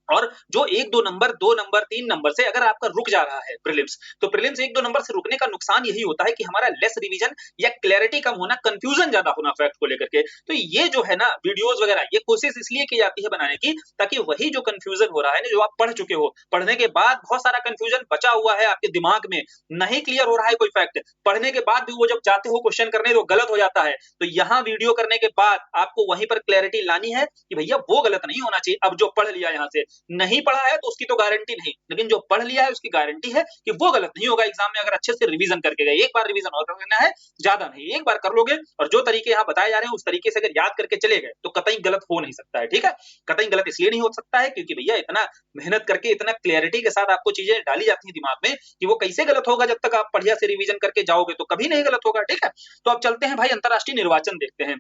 और जो 1-2 नंबर, 2 नंबर, 3 नंबर से अगर आपका रुक जा रहा है प्रीलिम्स, तो प्रीलिम्स 1-2 नंबर से रुकने का नुकसान यही होता है कि हमारा लेस रिवीजन या क्लैरिटी कम होना, कंफ्यूजन ज्यादा होना फैक्ट को लेकर के। तो ये जो है ना वीडियोस वगैरह, ये कोशिश इसलिए की जाती है बनाने की, ताकि वही जो कंफ्यूजन हो रहा है ना, जो आप पढ़ चुके हो, पढ़ने के बाद बहुत सारा कंफ्यूजन बचा हुआ है आपके दिमाग में, नहीं क्लियर हो रहा है कोई फैक्ट, पढ़ने के बाद भी वो जब जाते हो क्वेश्चन करने तो गलत हो जाता है। तो यहाँ वीडियो करने के बाद आपको वहीं पर क्लैरिटी लानी है कि भैया वो गलत नहीं होना चाहिए। अब जो पढ़ लिया, यहाँ से नहीं पढ़ा है तो उसकी तो गारंटी नहीं, लेकिन जो पढ़ लिया है उसकी गारंटी है कि वो गलत नहीं होगा एग्जाम में, अगर अच्छे से रिवीजन करके गए। एक बार रिवीजन और कर लेना है, ज्यादा नहीं, एक बार कर लोगे, और जो तरीके यहाँ बताए जा रहे हैं उस तरीके से अगर याद करके चले गए तो कतई गलत हो नहीं सकता है, ठीक है। कतई गलत इसलिए नहीं हो सकता है क्योंकि भैया इतना मेहनत करके, इतना क्लियरिटी के साथ आपको चीजें डाली जाती है दिमाग में कि वो कैसे गलत होगा, जब तक आप बढ़िया से रिवीजन करके जाओगे तो कभी नहीं गलत होगा, ठीक है। तो अब चलते हैं भाई, अंतरराष्ट्रीय निर्वाचन देखते हैं।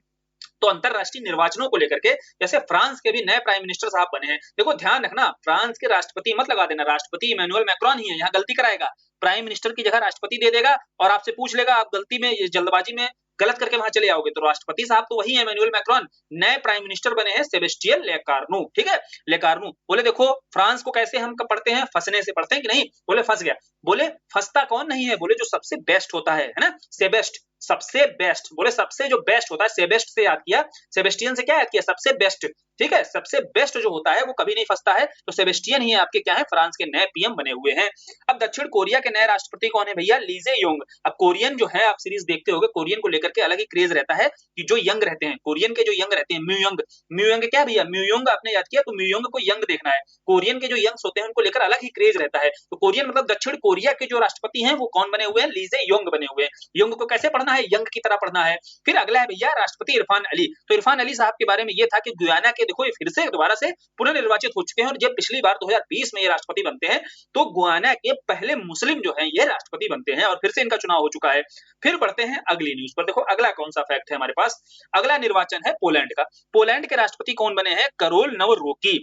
तो अंतरराष्ट्रीय निर्वाचनों को लेकर के, जैसे फ्रांस के भी नए प्राइम मिनिस्टर साहब बने हैं। देखो ध्यान रखना, फ्रांस के राष्ट्रपति मत लगा देना, राष्ट्रपति इमैनुअल मैक्रोन ही है, यहाँ गलती कराएगा, प्राइम मिनिस्टर की जगह राष्ट्रपति दे देगा, और आपसे पूछ लेगा, आप गलती में, जल्दबाजी में गलत करके वहां चले आओगे, तो राष्ट्रपति साहब तो वही है, इमैनुअल मैक्रोन। नए प्राइम मिनिस्टर बने हैं सेबेस्टियन लेकार्नू, ठीक है, लेकार्नू। बोले देखो फ्रांस को कैसे हम पढ़ते हैं, फंसने से पढ़ते हैं कि नहीं, बोले फंस गया। बोले फंसता कौन नहीं है, बोले जो सबसे बेस्ट होता है ना, सेबेस्ट, सबसे बेस्ट, बोले सबसे जो बेस्ट होता है, सेबेस्ट से याद किया, सेबेस्टियन से क्या याद किया, सबसे बेस्ट, ठीक है, सबसे बेस्ट जो होता है वो कभी नहीं फंसता है। तो सेबेस्टियन ही आपके क्या है, फ्रांस के नए पीएम बने हुए हैं। अब दक्षिण कोरिया के नए राष्ट्रपति कौन है भैया, ली जे योंग। अब कोरियन जो है, आप सीरीज देखते होंगे, कोरियन को लेकर के अलग ही क्रेज रहता है कि जो यंग रहते हैं, कोरियन के जो यंग रहते हैं, म्यूयंग, म्यूयंग क्या भैया, म्यूयंग आपने याद किया, तो म्यूयंग को यंग देखना है। कोरियन के जो यंग्स होते हैं उनको लेकर अलग ही क्रेज रहता है। तो कोरियन मतलब दक्षिण कोरिया के जो राष्ट्रपति हैं वो कौन बने हुए हैं, ली जे योंग बने हुए हैं। योंग को कैसे पढ़ना है, यंग की तरह पढ़ना है। फिर अगला है भैया राष्ट्रपति इरफान अली। तो इरफान अली साहब के बारे में ये था कि गुयाना के, देखो ये फिर से दोबारा से पुनर्निर्वाचित हो चुके हैं, और जब पिछली बार 2020 में ये राष्ट्रपति बनते हैं, तो गुयाना के पहले मुस्लिम जो हैं ये राष्ट्रपति बनते हैं, और फिर से इनका चुनाव हो चुका है। फिर बढ़ते हैं अगली न्यूज पर। देखो अगला कौन सा फैक्ट है हमारे पास, अगला निर्वाचन है पोलैंड का। पोलैंड के राष्ट्रपति कौन बने हैं, करोल नवरोकी।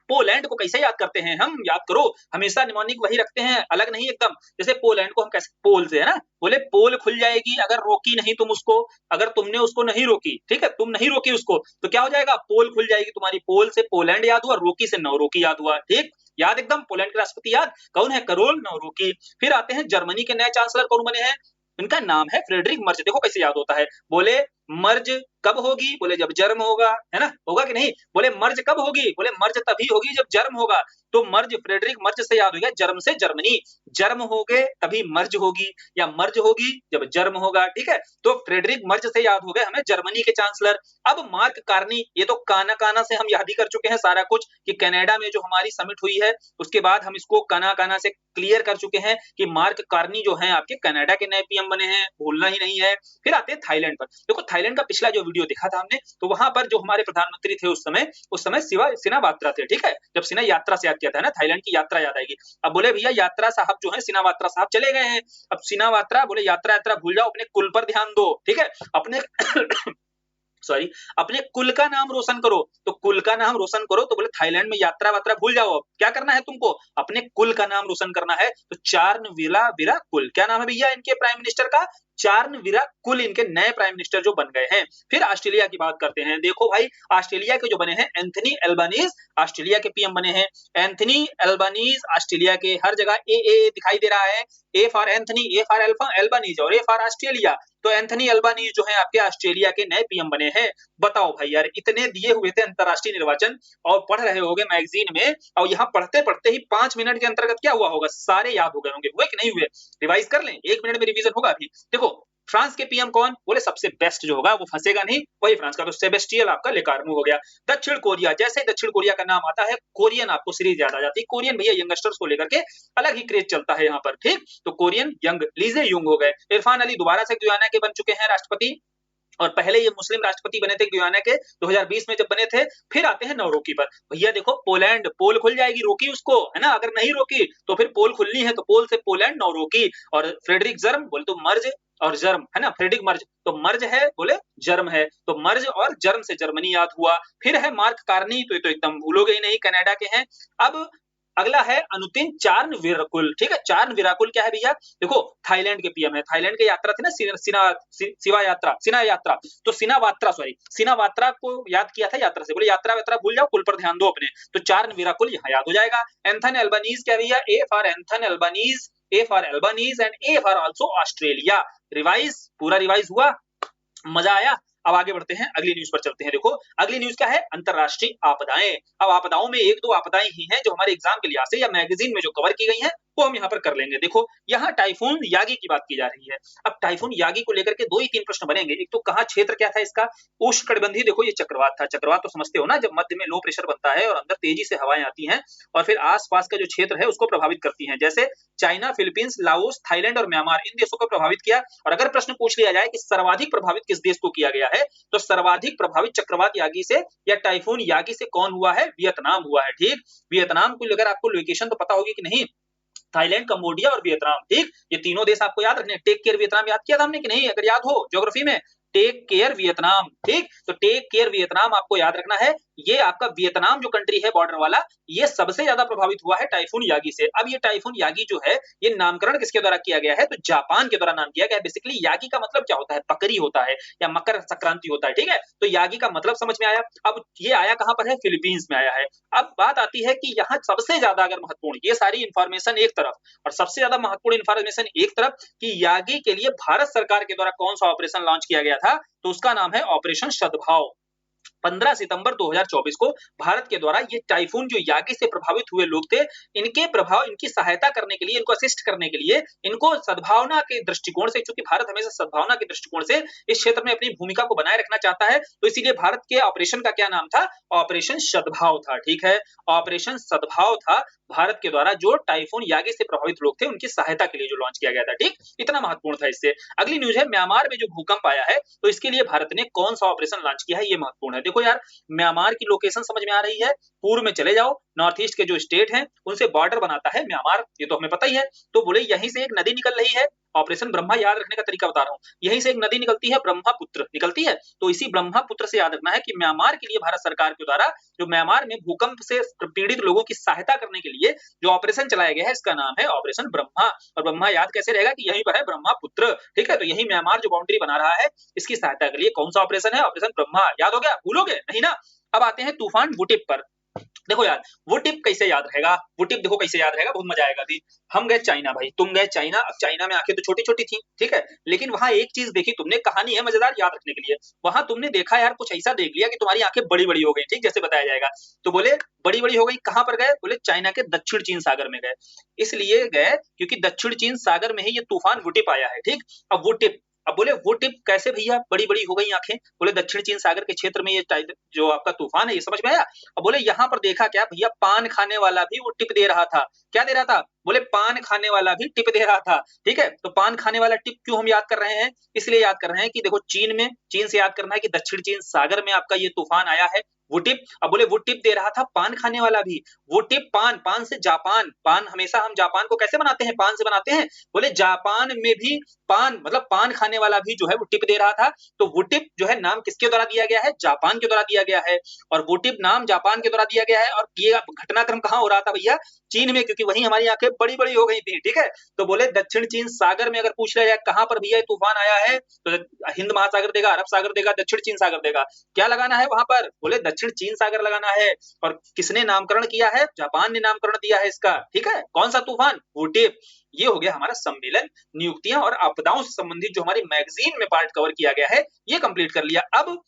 पोलैंड को कैसे याद करते हैं हम, याद करो, हमेशा निमोनिक वही रखते हैं, अलग नहीं एकदम। जैसे पोलैंड को हम कैसे, पोल से है ना, बोले पोल खुल जाएगी अगर रोकी नहीं तुम उसको, अगर तुमने उसको नहीं रोकी, ठीक है, तुम नहीं रोकी उसको, तो क्या हो जाएगा, पोल खुल जाएगी तुम्हारी। पोल से पोलैंड याद हुआ, रोकी से नवरोकी याद हुआ, ठीक, याद एकदम। पोलैंड के राष्ट्रपति याद कौन है, करोल नवरोकी। फिर आते हैं जर्मनी के नए चांसलर कौन बने हैं, इनका नाम है फ्रेडरिक मर्ज। देखो कैसे याद होता है, बोले मर्ज कब होगी? बोले जब जर्म होगा, है ना? होगा कि नहीं? बोले मर्ज कब होगी? बोले मर्ज तभी होगी जब जर्म होगा। तो मर्ज, फ्रेडरिक मर्ज से याद हो गया, जर्म से जर्मनी, जर्म होगे तभी मर्ज होगी, या मर्ज होगी जब जर्म होगा, ठीक है? तो फ्रेडरिक मर्ज से याद हो गए हमें जर्मनी के चांसलर। अब मार्क कार्नी, ये तो काना काना से हम याद ही कर चुके हैं सारा कुछ, कि कनाडा में जो हमारी समिट हुई है उसके बाद हम इसको काना काना से क्लियर कर चुके हैं कि मार्क कार्नी जो है आपके कनाडा के नए पीएम बने हैं, भूलना ही नहीं है। फिर आते हैं थाईलैंड पर। देखो थाईलैंड का पिछला जो वीडियो देखा था हमने, तो वहां पर जो हमारे प्रधानमंत्री थे उस समय सिनावात्रा थे, ठीक है? जब सिना यात्रा से याद किया था ना, थाईलैंड की यात्रा याद आएगी। अब बोले भैया यात्रा साहब जो है सिनावात्रा साहब चले गए हैं। अब सिनावात्रा बोले यात्रा यात्रा भूल जाओ, अपने कुल पर ध्यान दो, ठीक है? अपने सॉरी, अपने कुल का नाम रोशन करो। तो कुल का नाम रोशन करो, तो बोले थाईलैंड में यात्रा वात्रा भूल जाओ। अब क्या करना है तुमको? अपने कुल का नाम रोशन करना है। तो चार्नविराकुल, क्या नाम है भैया इनके प्राइम मिनिस्टर का? चार्नविराकुल इनके नए प्राइम मिनिस्टर जो बन गए हैं। फिर ऑस्ट्रेलिया की बात करते हैं। देखो भाई ऑस्ट्रेलिया के जो बने हैं एंथनी एल्बानीज, ऑस्ट्रेलिया के पीएम बने हैं एंथनी एल्बानीज। ऑस्ट्रेलिया के हर जगह ए दिखाई दे रहा है, A for Anthony, A for alpha Albanese और ए फॉर ऑस्ट्रेलिया। तो एंथनी एल्बानीज जो है आपके ऑस्ट्रेलिया के नए पीएम बने हैं। बताओ भाई यार, इतने दिए हुए थे अंतरराष्ट्रीय निर्वाचन और पढ़ रहे होगे मैगजीन में, और यहाँ पढ़ते पढ़ते ही 5 मिनट के अंतर्गत क्या हुआ होगा? सारे याद हो गए होंगे। हुए कि नहीं हुए? रिवाइज कर लें, 1 मिनट में रिवीजन होगा अभी। देखो फ्रांस के पीएम कौन? बोले सबसे बेस्ट जो होगा वो फंसेगा नहीं, वही फ्रांस का। तो सेबेस्टियल आपका लेकार्नू हो गया। दक्षिण कोरिया, जैसे दक्षिण कोरिया का नाम आता है कोरियन आपको सीरीज याद आ जाती है। कोरियन भैया यंगस्टर्स को लेकर के अलग ही क्रेज चलता है यहाँ पर, ठीक? तो कोरियन यंग, लीजे युंग हो गए। इरफान अली दोबारा से गुयाना के बन चुके हैं राष्ट्रपति, और पहले ये मुस्लिम राष्ट्रपति बने थे गुयाना के 2020 में जब बने थे। फिर आते हैं नौरोकी पर। भैया देखो पोलैंड, पोल खुल जाएगी, रोकी उसको, है ना? अगर नहीं रोकी तो फिर पोल खुलनी है, तो पोल से पोलैंड, नौरोकी। और फ्रेडरिक जर्म, बोले तो मर्ज और जर्म, है ना? फ्रेडरिक मर्ज, तो मर्ज है बोले जर्म है, तो मर्ज और जर्म से जर्मनी याद हुआ। फिर है मार्क कार्नी, तो ये तो एकदम भूलोगे ही नहीं, कनाडा के हैं। अब अगला है अनुतिन चार्नविराकुल, ठीक है? चार्नविराकुल क्या है भैया? देखो थाईलैंड के पीएम है। थाईलैंड की यात्रा थी ना सिना यात्रा, तो सिनावात्रा को याद किया था यात्रा से। बोले यात्रा वात्रा भूल जाओ, कुल पर ध्यान दो अपने। तो चार्नविराकुल यहाँ याद हो जाएगा। एंथन एल्बानीज क्या भैया? A for Anthony Albanese, A for Albanese and A for also Australia. Revise, पूरा रिवाइज हुआ, मजा आया? अब आगे बढ़ते हैं, अगली न्यूज पर चलते हैं। देखो अगली न्यूज क्या है? अंतरराष्ट्रीय आपदाएं। अब आपदाओं में एक दो आपदाएं ही हैं जो हमारे एग्जाम के लिहाज से या मैगजीन में जो कवर की गई हैं वो हम यहाँ पर कर लेंगे। देखो यहाँ टाइफून यागी की बात की जा रही है। अब टाइफून यागी को लेकर के 2 ही 3 प्रश्न बनेंगे। एक तो कहाँ क्षेत्र क्या था इसका? उष्णकटिबंधीय। देखो ये चक्रवात था। चक्रवात तो समझते हो ना, जब मध्य में लो प्रेशर बनता है और अंदर तेजी से हवाएं आती हैं और फिर आसपास का जो क्षेत्र है उसको प्रभावित करती हैं, जैसे चाइना, फिलीपींस, लाओस, थाईलैंड और म्यांमार, इन देशों को प्रभावित किया। और अगर प्रश्न पूछ लिया जाए कि सर्वाधिक प्रभावित किस देश को किया गया है, तो सर्वाधिक प्रभावित चक्रवात यागी से या टाइफून यागी से कौन हुआ है? वियतनाम हुआ है, ठीक? वियतनाम को अगर आपको लोकेशन तो पता होगी कि नहीं, थाईलैंड, कंबोडिया और वियतनाम, ठीक? ये तीनों देश आपको याद रखने। टेक केयर वियतनाम याद किया था हमने कि नहीं? अगर याद हो ज्योग्राफी में, टेक केयर वियतनाम, ठीक? तो टेक केयर वियतनाम आपको याद रखना है। ये आपका वियतनाम जो कंट्री है बॉर्डर वाला, ये सबसे ज्यादा प्रभावित हुआ है टाइफून यागी से। अब ये टाइफून यागी जो है, ये नामकरण किसके द्वारा किया गया है? तो जापान के द्वारा नाम किया गया है। बेसिकली यागी का मतलब क्या होता है? पकरी होता है या मकर संक्रांति होता है, ठीक है? तो यागी का मतलब समझ में आया। अब ये आया कहां पर है? फिलीपींस में आया है। अब बात आती है कि यहाँ सबसे ज्यादा अगर महत्वपूर्ण, ये सारी इंफॉर्मेशन एक तरफ और सबसे ज्यादा महत्वपूर्ण इंफॉर्मेशन एक तरफ, कि यागी के लिए भारत सरकार के द्वारा कौन सा ऑपरेशन लॉन्च किया गया था, तो उसका नाम है ऑपरेशन सद्भाव। 15 सितंबर 2024 को भारत के द्वारा ये टाइफून जो यागी से प्रभावित हुए लोग थे, इनके प्रभाव, इनकी सहायता करने के लिए, इनको असिस्ट करने के लिए, इनको सद्भावना के दृष्टिकोण से, क्योंकि भारत हमेशा सद्भावना के दृष्टिकोण से इस क्षेत्र में अपनी भूमिका को बनाए रखना चाहता है, तो इसीलिए भारत के ऑपरेशन का क्या नाम था? ऑपरेशन सद्भाव था, ठीक है? ऑपरेशन सद्भाव था भारत के द्वारा जो टाइफून यागी से प्रभावित लोग थे उनकी सहायता के लिए जो लॉन्च किया गया था, ठीक? इतना महत्वपूर्ण था इससे। अगली न्यूज है म्यांमार में जो भूकंप आया है, तो इसके लिए भारत ने कौन सा ऑपरेशन लॉन्च किया है, ये महत्वपूर्ण है। देखो यार, म्यांमार की लोकेशन समझ में आ रही है? पूर्व में चले जाओ, नॉर्थ ईस्ट के जो स्टेट हैं उनसे बॉर्डर बनाता है म्यांमार, ये तो हमें पता ही है। तो बोले यहीं से एक नदी निकल रही है, ऑपरेशन ब्रह्मा याद रखने का तरीका बता रहा हूं, यहीं से एक नदी निकलती है, ब्रह्मपुत्र निकलती है। तो इसी ब्रह्मपुत्र से याद रखना है कि म्यांमार के लिए भारत सरकार के द्वारा जो म्यांमार में भूकंप से पीड़ित लोगों की सहायता करने के लिए जो ऑपरेशन चलाया गया है, इसका नाम है ऑपरेशन ब्रह्मा। और ब्रह्मा याद कैसे रहेगा कि यहीं पर है ब्रह्मपुत्र, ठीक है? तो यही म्यांमार जो बाउंड्री बना रहा है, इसकी सहायता के लिए कौन सा ऑपरेशन है? ऑपरेशन ब्रह्मा। याद हो गया? भूलोगे नहीं ना? अब आते हैं तूफान बुटिप पर। देखो यार, वो टिप कैसे याद रहेगा, वो टिप देखो कैसे याद रहेगा, बहुत मजा आएगा अभी। हम गए चाइना भाई, तुम गए चाइना, अब चाइना में आंखें तो छोटी छोटी थी, ठीक है, लेकिन वहां एक चीज देखी तुमने, कहानी है मजेदार याद रखने के लिए। वहां तुमने देखा यार, कुछ ऐसा देख लिया कि तुम्हारी आंखें बड़ी बड़ी हो गई, ठीक जैसे बताया जाएगा। तो बोले बड़ी बड़ी हो गई, कहां पर गए, बोले चाइना के दक्षिण चीन सागर में गए। इसलिए गए क्योंकि दक्षिण चीन सागर में ही ये तूफान वुटिप आया है, ठीक। अब वो टिप, अब बोले वो टिप कैसे भैया बड़ी बड़ी हो गई आंखें, बोले दक्षिण चीन सागर के क्षेत्र में ये जो आपका तूफान है, ये समझ में आया। अब बोले यहाँ पर देखा क्या भैया, पान खाने वाला भी वो टिप दे रहा था। क्या दे रहा था, बोले पान खाने वाला भी टिप दे रहा था, ठीक है। तो पान खाने वाला टिप क्यों हम याद कर रहे हैं, इसलिए याद कर रहे हैं कि देखो चीन में, चीन से याद करना है कि दक्षिण चीन सागर में आपका ये तूफान आया है वो टिप। अब बोले वो टिप दे रहा था पान खाने वाला भी, वो टिप पान, पान से जापान, पान हमेशा हम जापान को कैसे बनाते हैं, पान से बनाते हैं। बोले जापान में भी पान, मतलब पान खाने वाला भी जो है वो टिप दे रहा था। तो वो टिप जो है नाम किसके द्वारा दिया गया है, जापान के द्वारा दिया गया है। और वो टिप नाम जापान के द्वारा दिया गया है। और ये घटनाक्रम कहाँ हो रहा था भैया, चीन में, क्योंकि वहीं हमारी आंखें बड़ी बड़ी हो गई थी, ठीक है। तो बोले दक्षिण चीन सागर में अगर पूछ लिया जाए कहां पर भैया तूफान आया है, तो हिंद महासागर देगा, अरब सागर देगा, दक्षिण चीन सागर देगा। क्या लगाना है वहां पर, बोले दक्षिण चीन सागर लगाना है। और किसने नामकरण किया है, जापान ने नामकरण दिया है इसका, ठीक है। कौन सा तूफान, वो टिप। ये हो गया हमारा सम्मेलन, नियुक्तियां और आपदाओं से संबंधित जो हमारी मैगजीन में पार्ट कवर किया गया है, ये कंप्लीट कर लिया। अब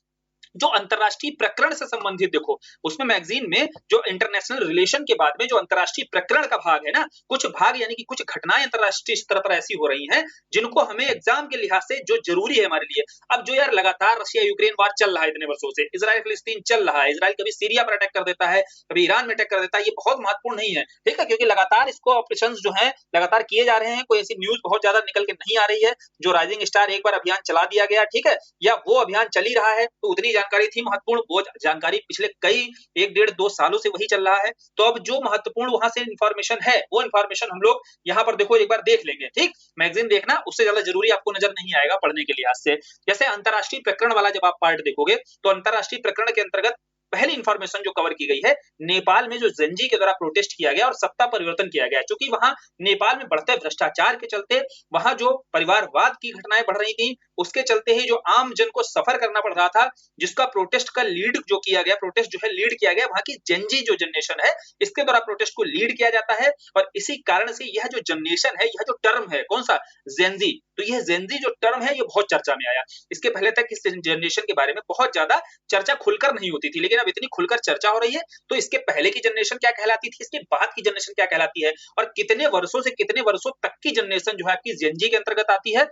जो अंतरराष्ट्रीय प्रकरण से संबंधित देखो, उसमें मैगजीन में जो इंटरनेशनल रिलेशन के बाद में जो अंतरराष्ट्रीय प्रकरण का भाग है ना, कुछ भाग यानी कि कुछ घटनाएं अंतरराष्ट्रीय स्तर पर ऐसी हो रही हैं जिनको हमें एग्जाम के लिहाज से जो जरूरी है हमारे लिए। अब जो यार लगातार रशिया यूक्रेन वार चल रहा है इतने वर्षों से, इजराइल फिलिस्तीन चल रहा है, इजराइल कभी सीरिया पर अटैक कर देता है, कभी ईरान में अटैक कर देता है, ये बहुत महत्वपूर्ण नहीं है, ठीक है, क्योंकि लगातार इसको ऑपरेशन जो है लगातार किए जा रहे हैं। कोई ऐसी न्यूज बहुत ज्यादा निकल के नहीं आ रही है। जो राइजिंग स्टार एक बार अभियान चला दिया गया, ठीक है, या वो अभियान चल ही रहा है, तो उतनी जानकारी थी महत्वपूर्ण, वो जानकारी पिछले कई 1 डेढ़ 2 सालों से वही चल रहा है। तो अब जो महत्वपूर्ण वहां से इंफॉर्मेशन है, वो इंफॉर्मेशन हम लोग यहाँ पर देखो एक बार देख लेंगे, ठीक। मैगजीन देखना उससे ज्यादा जरूरी आपको नजर नहीं आएगा पढ़ने के लिहाज से। जैसे अंतरराष्ट्रीय प्रकरण वाला जब आप पार्ट देखोगे, तो अंतरराष्ट्रीय प्रकरण के अंतर्गत पहली इंफॉर्मेशन जो कवर की गई है, नेपाल में जो जेनजी के द्वारा प्रोटेस्ट किया गया और सत्ता परिवर्तन किया गया, क्योंकि वहां नेपाल में बढ़ते भ्रष्टाचार के चलते वहां जो परिवारवाद की घटनाएं बढ़ रही थी, उसके चलते ही जो आम जन को सफर करना पड़ रहा था, जिसका प्रोटेस्ट का लीड जो किया गया, प्रोटेस्ट जो है लीड किया गया वहां की जेनजी जो जनरेशन है, इसके द्वारा प्रोटेस्ट को लीड किया जाता है। और इसी कारण से यह जो जनरेशन है, यह जो टर्म है, कौन सा, जेनजी, तो यह जेनजी जो टर्म है ये बहुत चर्चा में आया। इसके पहले तक इस जनरेशन के बारे में बहुत ज्यादा चर्चा खुलकर नहीं होती थी, लेकिन अब इतनी खुलकर चर्चा हो रही है। तो इसके पहले की जनरेशन क्या कहलाती थी, इसके बाद की जनरेशन क्या कहलाती है, और कितने वर्षों से कितने वर्षों तक की जनरेशन जो है आपकी जेनजी के अंतर्गत आती है,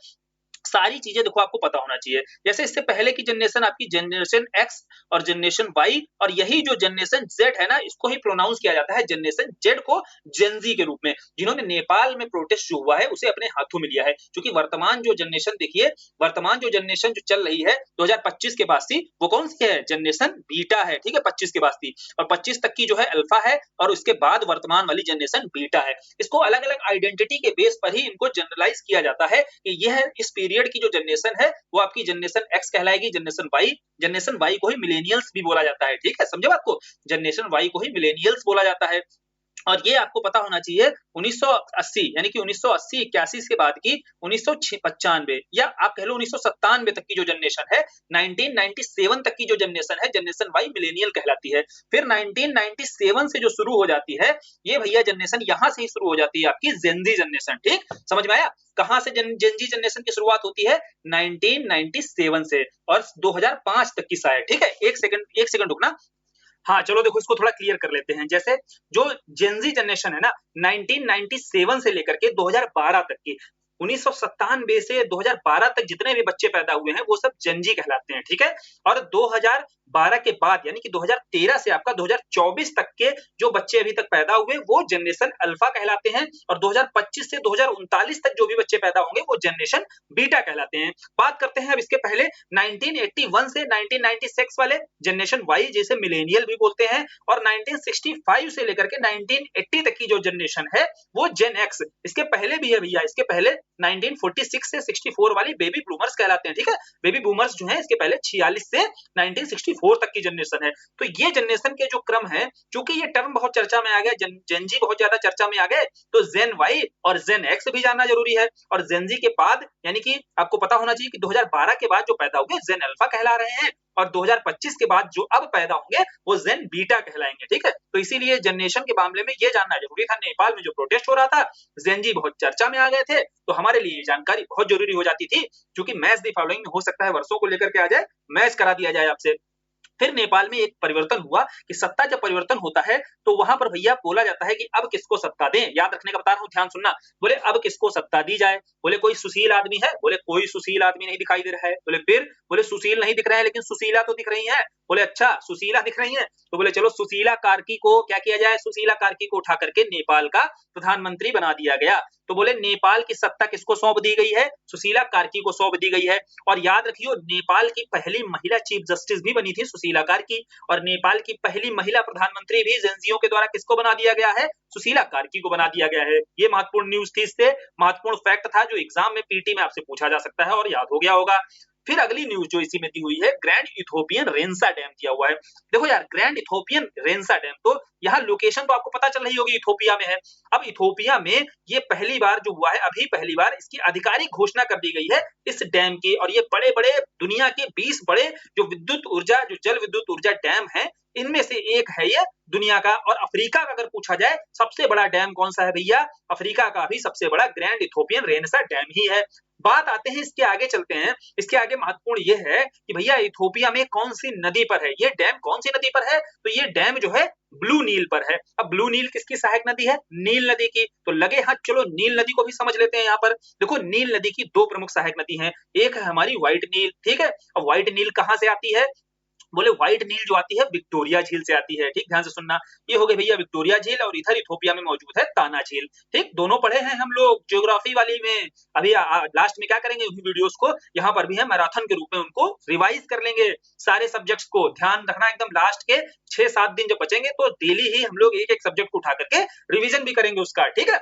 सारी चीजें देखो आपको पता होना चाहिए। जैसे इससे पहले की जनरेशन आपकी जनरेशन एक्स और जनरेशन वाई, और यही जो जनरेशन जेड है ना, इसको ही प्रोनाउंस किया जाता है जनरेशन जेड को जेनजी के रूप में, जिन्होंने नेपाल में प्रोटेस्ट जो हुआ है उसे अपने हाथों में लिया है। क्योंकि वर्तमान जो जनरेशन देखिए, वर्तमान जो जनरेशन जो चल रही है 2025 के बाद से, वो कौन सी है, जनरेशन बीटा है, ठीक है, 25 के बाद से, और 25 तक की जो है अल्फा है, और उसके बाद वर्तमान वाली जनरेशन बीटा है। इसको अलग अलग आइडेंटिटी के बेस पर ही इनको जनरलाइज किया जाता है कि यह इस पीरियड की जो जनरेशन है वो आपकी जनरेशन एक्स कहलाएगी, जनरेशन वाई को ही मिलेनियल्स भी बोला जाता है, ठीक है, समझे बात को, जनरेशन वाई को ही मिलेनियल्स बोला जाता है। और ये आपको पता होना चाहिए 1980 यानी कि 1980-81 के बाद की 1995 या आप कह लो 1997 तक की जो जनरेशन है, 1997 तक की जो जनरेशन है, जनरेशन वाई मिलेनियल कहलाती है। फिर 1997 से जो शुरू हो जाती है ये भैया जनरेशन, यहां से ही शुरू हो जाती है आपकी जेनजी जनरेशन, ठीक, समझ में आया। कहां से जेनजी जनरेशन की शुरुआत होती है, 1997 से, और 2005 तक की शायद, ठीक है। एक सेकंड रुकना। हाँ चलो देखो इसको थोड़ा क्लियर कर लेते हैं। जैसे जो जेनजी जनरेशन है ना, 1997 से लेकर के 2012 तक की, 1997 से 2012 तक जितने भी बच्चे पैदा हुए हैं वो सब जेनजी कहलाते हैं, ठीक है। और 2012 के बाद यानी कि 2013 से आपका 2024 तक के जो बच्चे अभी तक पैदा हुए वो जनरेशन अल्फा कहलाते हैं, और 2025 से 2039 तक जो भी बच्चे पैदा होंगे वो जनरेशन बीटा कहलाते हैं। बात करते हैं अब इसके पहले 1981 से 1996 वाले जनरेशन वाई, जिसे मिलेनियल भी बोलते हैं, और 1965 से लेकर के 1980 तक की जो जनरेशन है वो जेन एक्स। इसके पहले भी है भैया, इसके पहले 1946 से 64 वाली बेबी बूमर्स कहलाते हैं, ठीक है। बेबी बूमर्स जो है इसके पहले 46 से 1964 64 तक की जनरेशन है। तो ये जनरेशन के जो क्रम है, चूंकि ये टर्म बहुत चर्चा में आ गया, जेन जी बहुत ज्यादा चर्चा में आ गए, तो जेन वाई और जेन एक्स भी जानना जरूरी है। और जेन जी के बाद यानी कि आपको पता होना चाहिए कि 2012 के बाद जो पैदा हुए जेन अल्फा कहला रहे हैं, और 2025 के बाद जो अब पैदा होंगे वो जेन बीटा कहलाएंगे। ठीक है, तो इसीलिए जनरेशन के मामले में ये जानना जरूरी था। नेपाल में जो प्रोटेस्ट हो रहा था, जेन जी बहुत चर्चा में आ गए थे, तो हमारे लिए ये जानकारी बहुत जरूरी हो जाती थी। क्योंकि मैच द फॉलोइंग में हो सकता है वर्षों को लेकर के आ जाए, मैच करा दिया जाए आपसे। फिर नेपाल में एक परिवर्तन हुआ कि सत्ता जब परिवर्तन होता है तो वहां पर भैया बोला जाता है कि अब किसको सत्ता दें। याद रखने का बता रहा हूं, ध्यान सुनना। बोले अब किसको सत्ता दी जाए। बोले कोई सुशील आदमी है। बोले कोई सुशील आदमी नहीं दिखाई दे रहा है। बोले फिर, बोले सुशील नहीं दिख रहे हैं लेकिन सुशीला तो दिख रही है। बोले अच्छा सुशीला दिख रही है, तो बोले चलो सुशीला कार्की को क्या किया जाए, सुशीला कार्की को उठा करके नेपाल का प्रधानमंत्री बना दिया गया। तो बोले नेपाल की सत्ता किसको सौंप दी गई है, सुशीला कार्की को सौंप दी गई है। और याद रखियो नेपाल की पहली महिला चीफ जस्टिस भी बनी थी सुशीला कार्की, और नेपाल की पहली महिला प्रधानमंत्री भी जेनजीओ के द्वारा किसको बना दिया गया है, सुशीला कार्की को बना दिया गया है। ये महत्वपूर्ण न्यूज थी, इससे महत्वपूर्ण फैक्ट था जो एग्जाम में पीटी में आपसे पूछा जा सकता है और याद हो गया होगा। फिर अगली न्यूज जो इसी में दी हुई है, ग्रैंड इथोपियन रेंसा डैम दिया हुआ है। देखो यार, ग्रैंड इथोपियन रेंसा डैम, तो यहाँ लोकेशन तो आपको पता चल रही होगी इथोपिया में है। अब इथोपिया में ये पहली बार जो हुआ है, अभी पहली बार इसकी आधिकारिक घोषणा कर दी गई है इस डैम की। और ये बड़े बड़े दुनिया के 20 बड़े जो विद्युत ऊर्जा, जो जल विद्युत ऊर्जा डैम है, इनमें से एक है ये दुनिया का। और अफ्रीका का अगर पूछा जाए सबसे बड़ा डैम कौन सा है भैया, अफ्रीका का भी सबसे बड़ा ग्रैंड इथोपियन रेंसा डैम ही है। बात आते हैं इसके आगे, चलते हैं। इसके आगे महत्वपूर्ण ये है कि भैया इथोपिया में कौन सी नदी पर है ये डैम, कौन सी नदी पर है, तो ये डैम जो है ब्लू नील पर है। अब ब्लू नील किसकी सहायक नदी है, नील नदी की। तो लगे हाथ चलो नील नदी को भी समझ लेते हैं। यहाँ पर देखो नील नदी की दो प्रमुख सहायक नदी हैं, एक है हमारी व्हाइट नील। ठीक है, अब व्हाइट नील कहां से आती है, बोले व्हाइट नील जो आती है विक्टोरिया झील से आती है। ठीक, ध्यान से सुनना। ये हो गई भैया विक्टोरिया झील, और इधर इथोपिया में मौजूद है ताना झील। ठीक, दोनों पढ़े हैं हम लोग ज्योग्राफी वाली में। अभी लास्ट में क्या करेंगे, उन वीडियोस को यहाँ पर भी है मैराथन के रूप में उनको रिवाइज कर लेंगे सारे सब्जेक्ट्स को। ध्यान रखना एकदम, लास्ट के 6-7 दिन जब बचेंगे तो डेली ही हम लोग एक एक सब्जेक्ट को उठा करके रिविजन भी करेंगे उसका। ठीक है,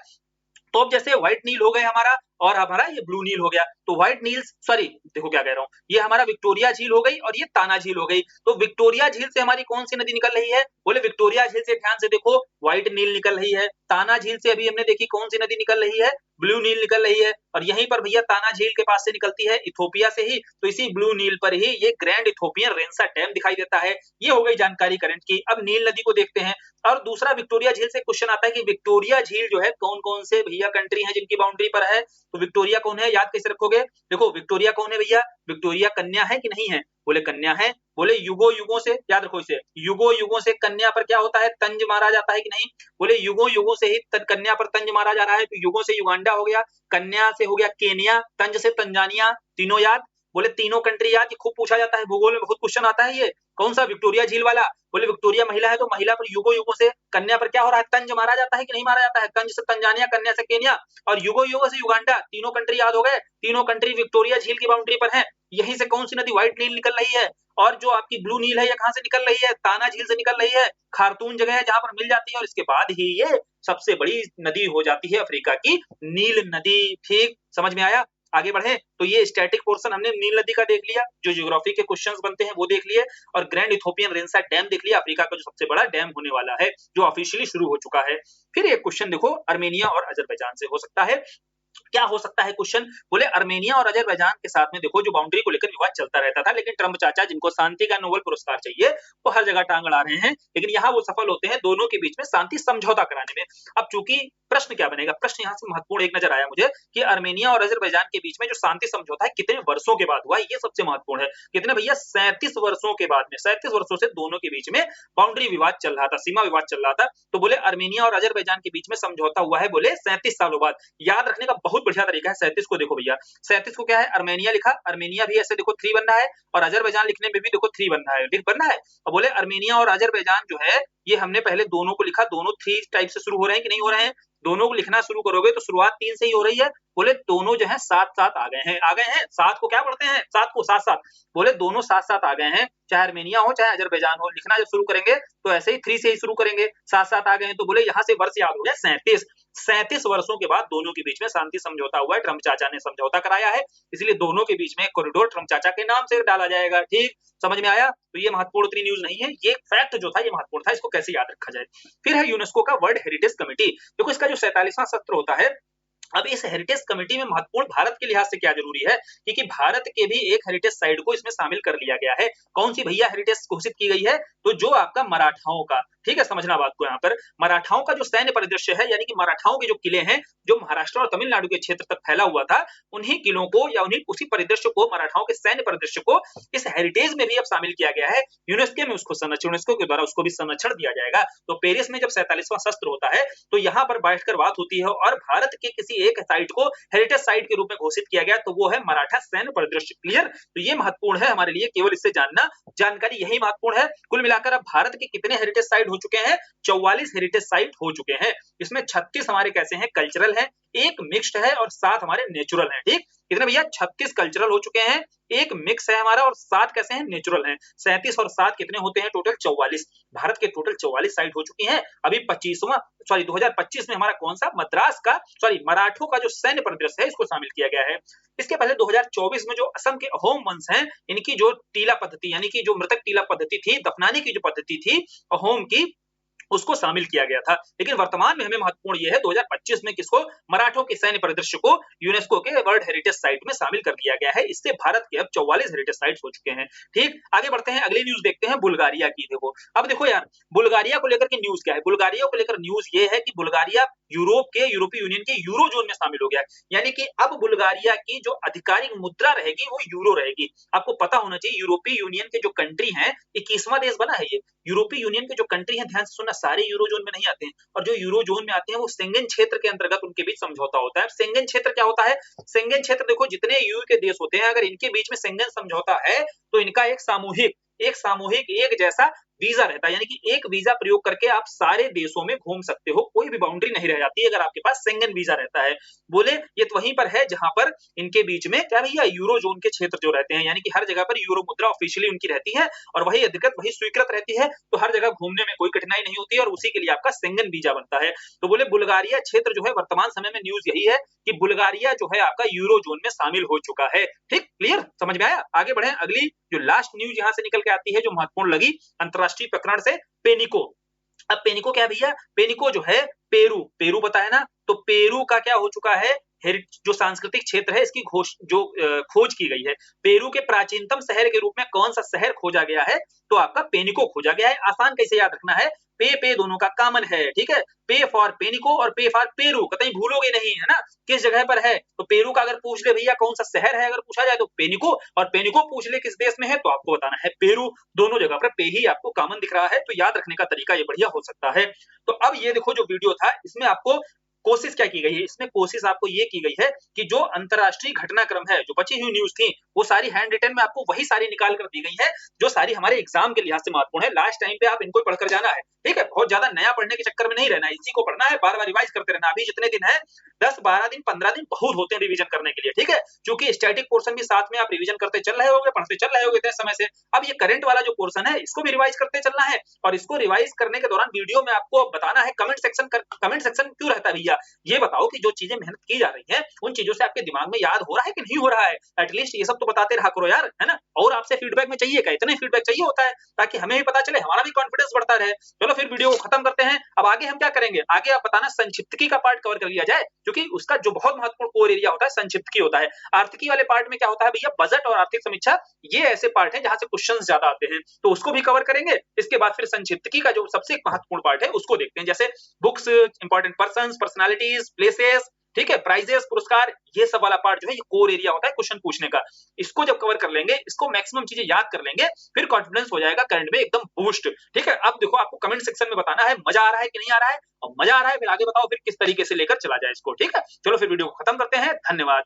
तो अब जैसे व्हाइट नील हो गए हमारा, और हमारा ये ब्लू नील हो गया। तो व्हाइट नील, सॉरी देखो क्या कह रहा हूँ, ये हमारा विक्टोरिया झील हो गई और ये ताना झील हो गई। तो विक्टोरिया झील से हमारी कौन सी नदी निकल रही है, बोले विक्टोरिया झील से ध्यान से देखो व्हाइट नील निकल रही है। ताना झील से अभी हमने देखी कौन सी नदी निकल रही है, ब्लू नील निकल रही है। और यहीं पर भैया ताना झील के पास से निकलती है इथोपिया से ही, तो इसी ब्लू नील पर ही ये ग्रैंड इथोपियन रेंसा डैम दिखाई देता है। ये हो गई जानकारी करंट की। अब नील नदी को देखते हैं। और दूसरा विक्टोरिया झील से क्वेश्चन आता है कि विक्टोरिया झील जो है कौन कौन से भैया कंट्री है जिनकी बाउंड्री पर है। तो विक्टोरिया कौन है, याद कैसे रखोगे, देखो विक्टोरिया कौन है भैया, विक्टोरिया कन्या है कि नहीं है, बोले कन्या है। बोले युगो युगों से, याद रखो इसे, युगो युगों से कन्या पर क्या होता है, तंज मारा जाता है कि नहीं। बोले युगो युगों से ही कन्या पर तंज मारा जा रहा है। तो युगों से युगांडा हो गया, कन्या से हो गया केनिया, तंज से तंजानिया, तीनों याद। बोले तीनों कंट्री याद, ये खूब पूछा जाता है भूगोल में, बहुत क्वेश्चन आता है ये। कौन सा, विक्टोरिया झील वाला। बोले विक्टोरिया महिला है तो महिला पर युगो युगों से कन्या पर क्या हो रहा है, तंज मारा जाता है कि नहीं मारा जाता है। तंज से तंजानिया, कन्या से केनिया, और युगो युगों से युगांडा, तीनों कंट्री याद हो गए। तीनों कंट्री विक्टोरिया झील की बाउंड्री पर है। यहीं से कौन सी नदी, व्हाइट नील निकल रही है। और जो आपकी ब्लू नील है ये कहां से निकल रही है, ताना झील से निकल रही है। खार्तून जगह है जहां पर मिल जाती है, और इसके बाद ही ये सबसे बड़ी नदी हो जाती है अफ्रीका की, नील नदी। ठीक, समझ में आया। आगे बढ़े तो ये स्टैटिक पोर्शन हमने नील नदी का देख लिया, जो ज्योग्राफी के क्वेश्चंस बनते हैं वो देख लिए, और ग्रैंड इथोपियन रेंसा डैम देख लिया, अफ्रीका का जो सबसे बड़ा डैम होने वाला है, जो ऑफिशियली शुरू हो चुका है। फिर एक क्वेश्चन देखो, अर्मेनिया और अजरबैजान से हो सकता है। क्या हो सकता है क्वेश्चन, बोले अर्मेनिया और अजरबैजान के साथ में देखो जो बाउंड्री को लेकर विवाद चलता रहता था, लेकिन ट्रम्प चाचा जिनको शांति का नोबेल पुरस्कार चाहिए वो हर जगह टांग अड़ा रहे हैं, लेकिन यहाँ वो सफल होते हैं दोनों के बीच में शांति समझौता कराने में। अब चूंकि प्रश्न क्या बनेगा, प्रश्न यहाँ से महत्वपूर्ण एक नजर आया मुझे कि अर्मेनिया और अजरबैजान के बीच में जो शांति समझौता है कितने वर्षों के बाद हुआ, ये सबसे महत्वपूर्ण है। कितने भैया, 37 वर्षों के बाद में, 37 वर्षों से दोनों के बीच में बाउंड्री विवाद चल रहा था, सीमा विवाद चल रहा था। तो बोले अर्मेनिया और अजरबैजान के बीच में समझौता हुआ है, बोले 37 सालों बाद। याद रखने का बहुत बढ़िया तरीका है 37 को, देखो भैया 37 को क्या है, अर्मेनिया लिखा, अर्मेनिया भी ऐसे देखो 3 बन रहा है, और अजरबैजान लिखने में भी देखो 3 बन रहा है, ठीक बन रहा है। और बोले अर्मेनिया और अजरबैजान जो है ये हमने पहले दोनों को लिखा, दोनों 3 टाइप से शुरू हो रहे हैं कि नहीं हो रहे हैं, दोनों को लिखना शुरू करोगे तो शुरुआत 3 से ही हो रही है। बोले दोनों जो है साथ साथ आ गए हैं, आ गए हैं, 7 को क्या पढ़ते हैं, 7 को साथ साथ, बोले दोनों साथ साथ आ गए हैं, चाहे अर्मेनिया हो चाहे अजरबैजान हो। लिखना जब शुरू करेंगे तो ऐसे ही 3 से ही शुरू करेंगे, साथ साथ आ गए हैं। तो बोले यहाँ से वर्ष याद हो गया 37, 37 वर्षों के बाद दोनों के बीच में शांति समझौता हुआ है, ट्रंप चाचा ने समझौता कराया है, इसलिए दोनों के बीच में कॉरिडोर ट्रंप चाचा के नाम से डाला जाएगा। ठीक, समझ में आया? तो ये महत्वपूर्ण इतनी न्यूज नहीं है, ये फैक्ट जो था ये महत्वपूर्ण था, इसको कैसे याद रखा जाए। फिर है यूनेस्को का वर्ल्ड हेरिटेज कमेटी। देखो इसका जो 47वां सत्र होता है, अब इस हेरिटेज कमेटी में महत्वपूर्ण भारत के लिहाज से क्या जरूरी है, क्योंकि भारत के भी एक हेरिटेज साइट को इसमें शामिल कर लिया गया है। कौन सी भैया हेरिटेज घोषित की गई है? तो जो आपका मराठाओं का, ठीक है, समझना बात को, यहाँ पर मराठाओं का जो सैन्य परिदृश्य है, यानी कि मराठाओं के जो किले हैं जो महाराष्ट्र और तमिलनाडु के क्षेत्र तक फैला हुआ था, उन्हीं किलों को या उन्हीं उसी परिदृश्य को, मराठाओं के सैन्य परिदृश्य को इस हेरिटेज में भी अब शामिल किया गया है। यूनेस्को में उसको यूनेस्को के द्वारा उसको भी संरक्षण दिया जाएगा। तो पेरिस में जब 47वां सत्र होता है तो यहाँ पर बैठकर बात होती है और भारत के किसी एक साइट को हेरिटेज साइट के रूप में घोषित किया गया, तो वो है मराठा सैन्य परिदृश्य। क्लियर? तो ये महत्वपूर्ण है हमारे लिए, केवल इससे जानना, जानकारी यही महत्वपूर्ण है। कुल मिलाकर अब भारत के कितने हेरिटेज साइट हो चुके हैं? 44 हेरिटेज साइट हो चुके हैं। इसमें 36 हमारे कैसे हैं? कल्चरल है, एक मिक्स्ड है और 7 हमारे नेचुरल हैं। ठीक, कितने भैया? 36 कल्चरल हो चुके हैं, एक मिक्स है हमारा और 7 कैसे हैं? नेचुरल हैं। 37 और 7 कितने होते हैं? टोटल 44। भारत के टोटल 44 साइट हो चुकी हैं। अभी 2025 में हमारा कौन सा? मराठों का जो सैन्य परिदृश्य है इसको शामिल किया गया है। इसके पहले 2024 में जो असम के अहोम वंश हैं, इनकी जो टीला पद्धति, यानी कि जो मृतक टीला पद्धति थी, दफनाने की जो पद्धति थी अहोम की, उसको शामिल किया गया था। लेकिन वर्तमान में हमें महत्वपूर्ण यह है 2025 में किसको? मराठों के सैन्य परिदृश्य को यूनेस्को के वर्ल्ड हेरिटेज साइट में शामिल कर दिया गया है। इससे भारत के अब 44 हेरिटेज साइट्स हो चुके हैं। ठीक, आगे बढ़ते हैं, अगली न्यूज देखते हैं बुल्गारिया की। देखो अब देखो यार, बुल्गारिया को लेकर के न्यूज क्या है? बुल्गारिया को लेकर न्यूज ये है कि बुल्गारिया यूरोपीय यूनियन के यूरो जोन में शामिल हो गया है, यानी कि अब बुल्गारिया की जो आधिकारिक मुद्रा रहेगी वो यूरो रहेगी। आपको पता होना चाहिए यूरोपीय यूनियन के जो कंट्री हैं, 21वां देश बना है ये। यूरोपीय यूनियन के जो कंट्री हैं, ध्यान से सुनना, सारे यूरो जोन में नहीं आते हैं, और जो यूरो जोन में आते हैं वो शेंगेन क्षेत्र के अंतर्गत उनके बीच समझौता होता है। शेंगेन क्षेत्र क्या होता है? शेंगेन क्षेत्र देखो, जितने यूरो के देश होते हैं, अगर इनके बीच में शेंगेन समझौता है तो इनका एक सामूहिक एक जैसा वीजा रहता है, यानी कि एक वीजा प्रयोग करके आप सारे देशों में घूम सकते हो, कोई भी बाउंड्री नहीं रह जाती अगर आपके पास शेंगेन वीजा रहता है। बोले ये तो वहीं पर है जहां पर इनके बीच में क्या भैया? यूरो जोन के क्षेत्र जो रहते हैं, यानी कि हर जगह पर यूरो मुद्रा ऑफिशियली उनकी रहती है और वही अधिकृत, वही स्वीकृत रहती है, तो हर जगह घूमने में कोई कठिनाई नहीं होती है और उसी के लिए आपका शेंगेन वीजा बनता है। तो बोले बुल्गारिया क्षेत्र जो है, वर्तमान समय में न्यूज यही है कि बुल्गारिया जो है आपका यूरो जोन में शामिल हो चुका है। ठीक, क्लियर? समझ में आया? आगे बढ़े, अगली जो लास्ट न्यूज यहां से निकल के आती है जो महत्वपूर्ण लगी अंतरराष्ट्रीय प्रकरण से, पेनिको। अब पेनिको क्या है भैया? पेनिको जो है पेरू बताया ना, तो पेरू का क्या हो चुका है? जो सांस्कृतिक क्षेत्र है इसकी खोज की गई है। पेरू के प्राचीनतम शहर के रूप में कौन सा शहर खोजा गया है? तो आपका पेनिको खोजा गया है। आसान कैसे याद रखना है, पे दोनों का कॉमन है। ठीक है, पे फॉर पेनिको और पे फॉर पेरू, कतई भूलोगे नहीं, है ना, किस जगह पर है। तो पेरू का अगर पूछ ले भैया कौन सा शहर है, अगर पूछा जाए तो पेनिको, और पेनिको पूछ ले किस देश में है तो आपको बताना है पेरू। दोनों जगह पर पे ही आपको कॉमन दिख रहा है, तो याद रखने का तरीका ये बढ़िया हो सकता है। तो अब ये देखो जो वीडियो था इसमें आपको कोशिश क्या की गई है? इसमें कोशिश आपको ये की गई है कि जो अंतरराष्ट्रीय घटनाक्रम है, जो बची हुई न्यूज थी, वो सारी हैंड रिटन में आपको वही सारी निकाल कर दी गई है जो सारी हमारे एग्जाम के लिहाज से महत्वपूर्ण है। लास्ट टाइम पे आप इनको पढ़कर जाना है, ठीक है, बहुत ज्यादा नया पढ़ने के चक्कर में नहीं रहना है, इसी को पढ़ना है, बार बार रिवाइज करते रहना। अभी जितने दिन है 10, 12 दिन, 15 दिन बहुत होते हैं रिवीजन करने के लिए, ठीक है, क्योंकि स्टैटिक पोर्शन भी साथ में आप रिवीजन करते चल रहे होगे, पढ़ते चल रहे होगे इतने समय से। अब ये करंट वाला जो पोर्शन है इसको भी रिवाइज करते चलना है, और इसको रिवाइज करने के दौरान वीडियो में आपको बताना है कमेंट सेक्शन क्यों रहता है भैया, ये बताओ कि जो चीजें मेहनत की जा रही है उन चीजों से आपके दिमाग में याद हो रहा है कि नहीं हो रहा है। एटलीस्ट ये सब तो बताते रहा करो यार, है ना। और आपसे फीडबैक में चाहिए क्या? इतना ही फीडबैक चाहिए होता है ताकि हमें भी पता चले, हमारा भी कॉन्फिडेंस बढ़ता रहे। चलो फिर वीडियो को खत्म करते हैं। अब आगे हम क्या करेंगे? आगे आप बताना संक्षिप्तकी का पार्ट कवर कर लिया जाए, क्योंकि उसका जो बहुत महत्वपूर्ण कोर एरिया होता है संक्षिप्तकी होता है। आर्थिकी वाले पार्ट में क्या होता है भैया? बजट और आर्थिक समीक्षा, ये ऐसे पार्ट है जहां से क्वेश्चन ज्यादा आते हैं, तो उसको भी कवर करेंगे। इसके बाद फिर संक्षिप्तकी का जो सबसे महत्वपूर्ण पार्ट है उसको देखते हैं, जैसे books, important persons, personalities, places, ठीक है, प्राइजेस, पुरस्कार, ये सब वाला पार्ट जो है ये कोर एरिया होता है क्वेश्चन पूछने का। इसको जब कवर कर लेंगे, इसको मैक्सिमम चीजें याद कर लेंगे, फिर कॉन्फिडेंस हो जाएगा करंट में एकदम बूस्ट। ठीक है, अब देखो आपको कमेंट सेक्शन में बताना है मजा आ रहा है कि नहीं आ रहा है, और मजा आ रहा है फिर आगे बताओ फिर किस तरीके से लेकर चला जाए इसको। ठीक है, चलो फिर वीडियो को खत्म करते हैं। धन्यवाद।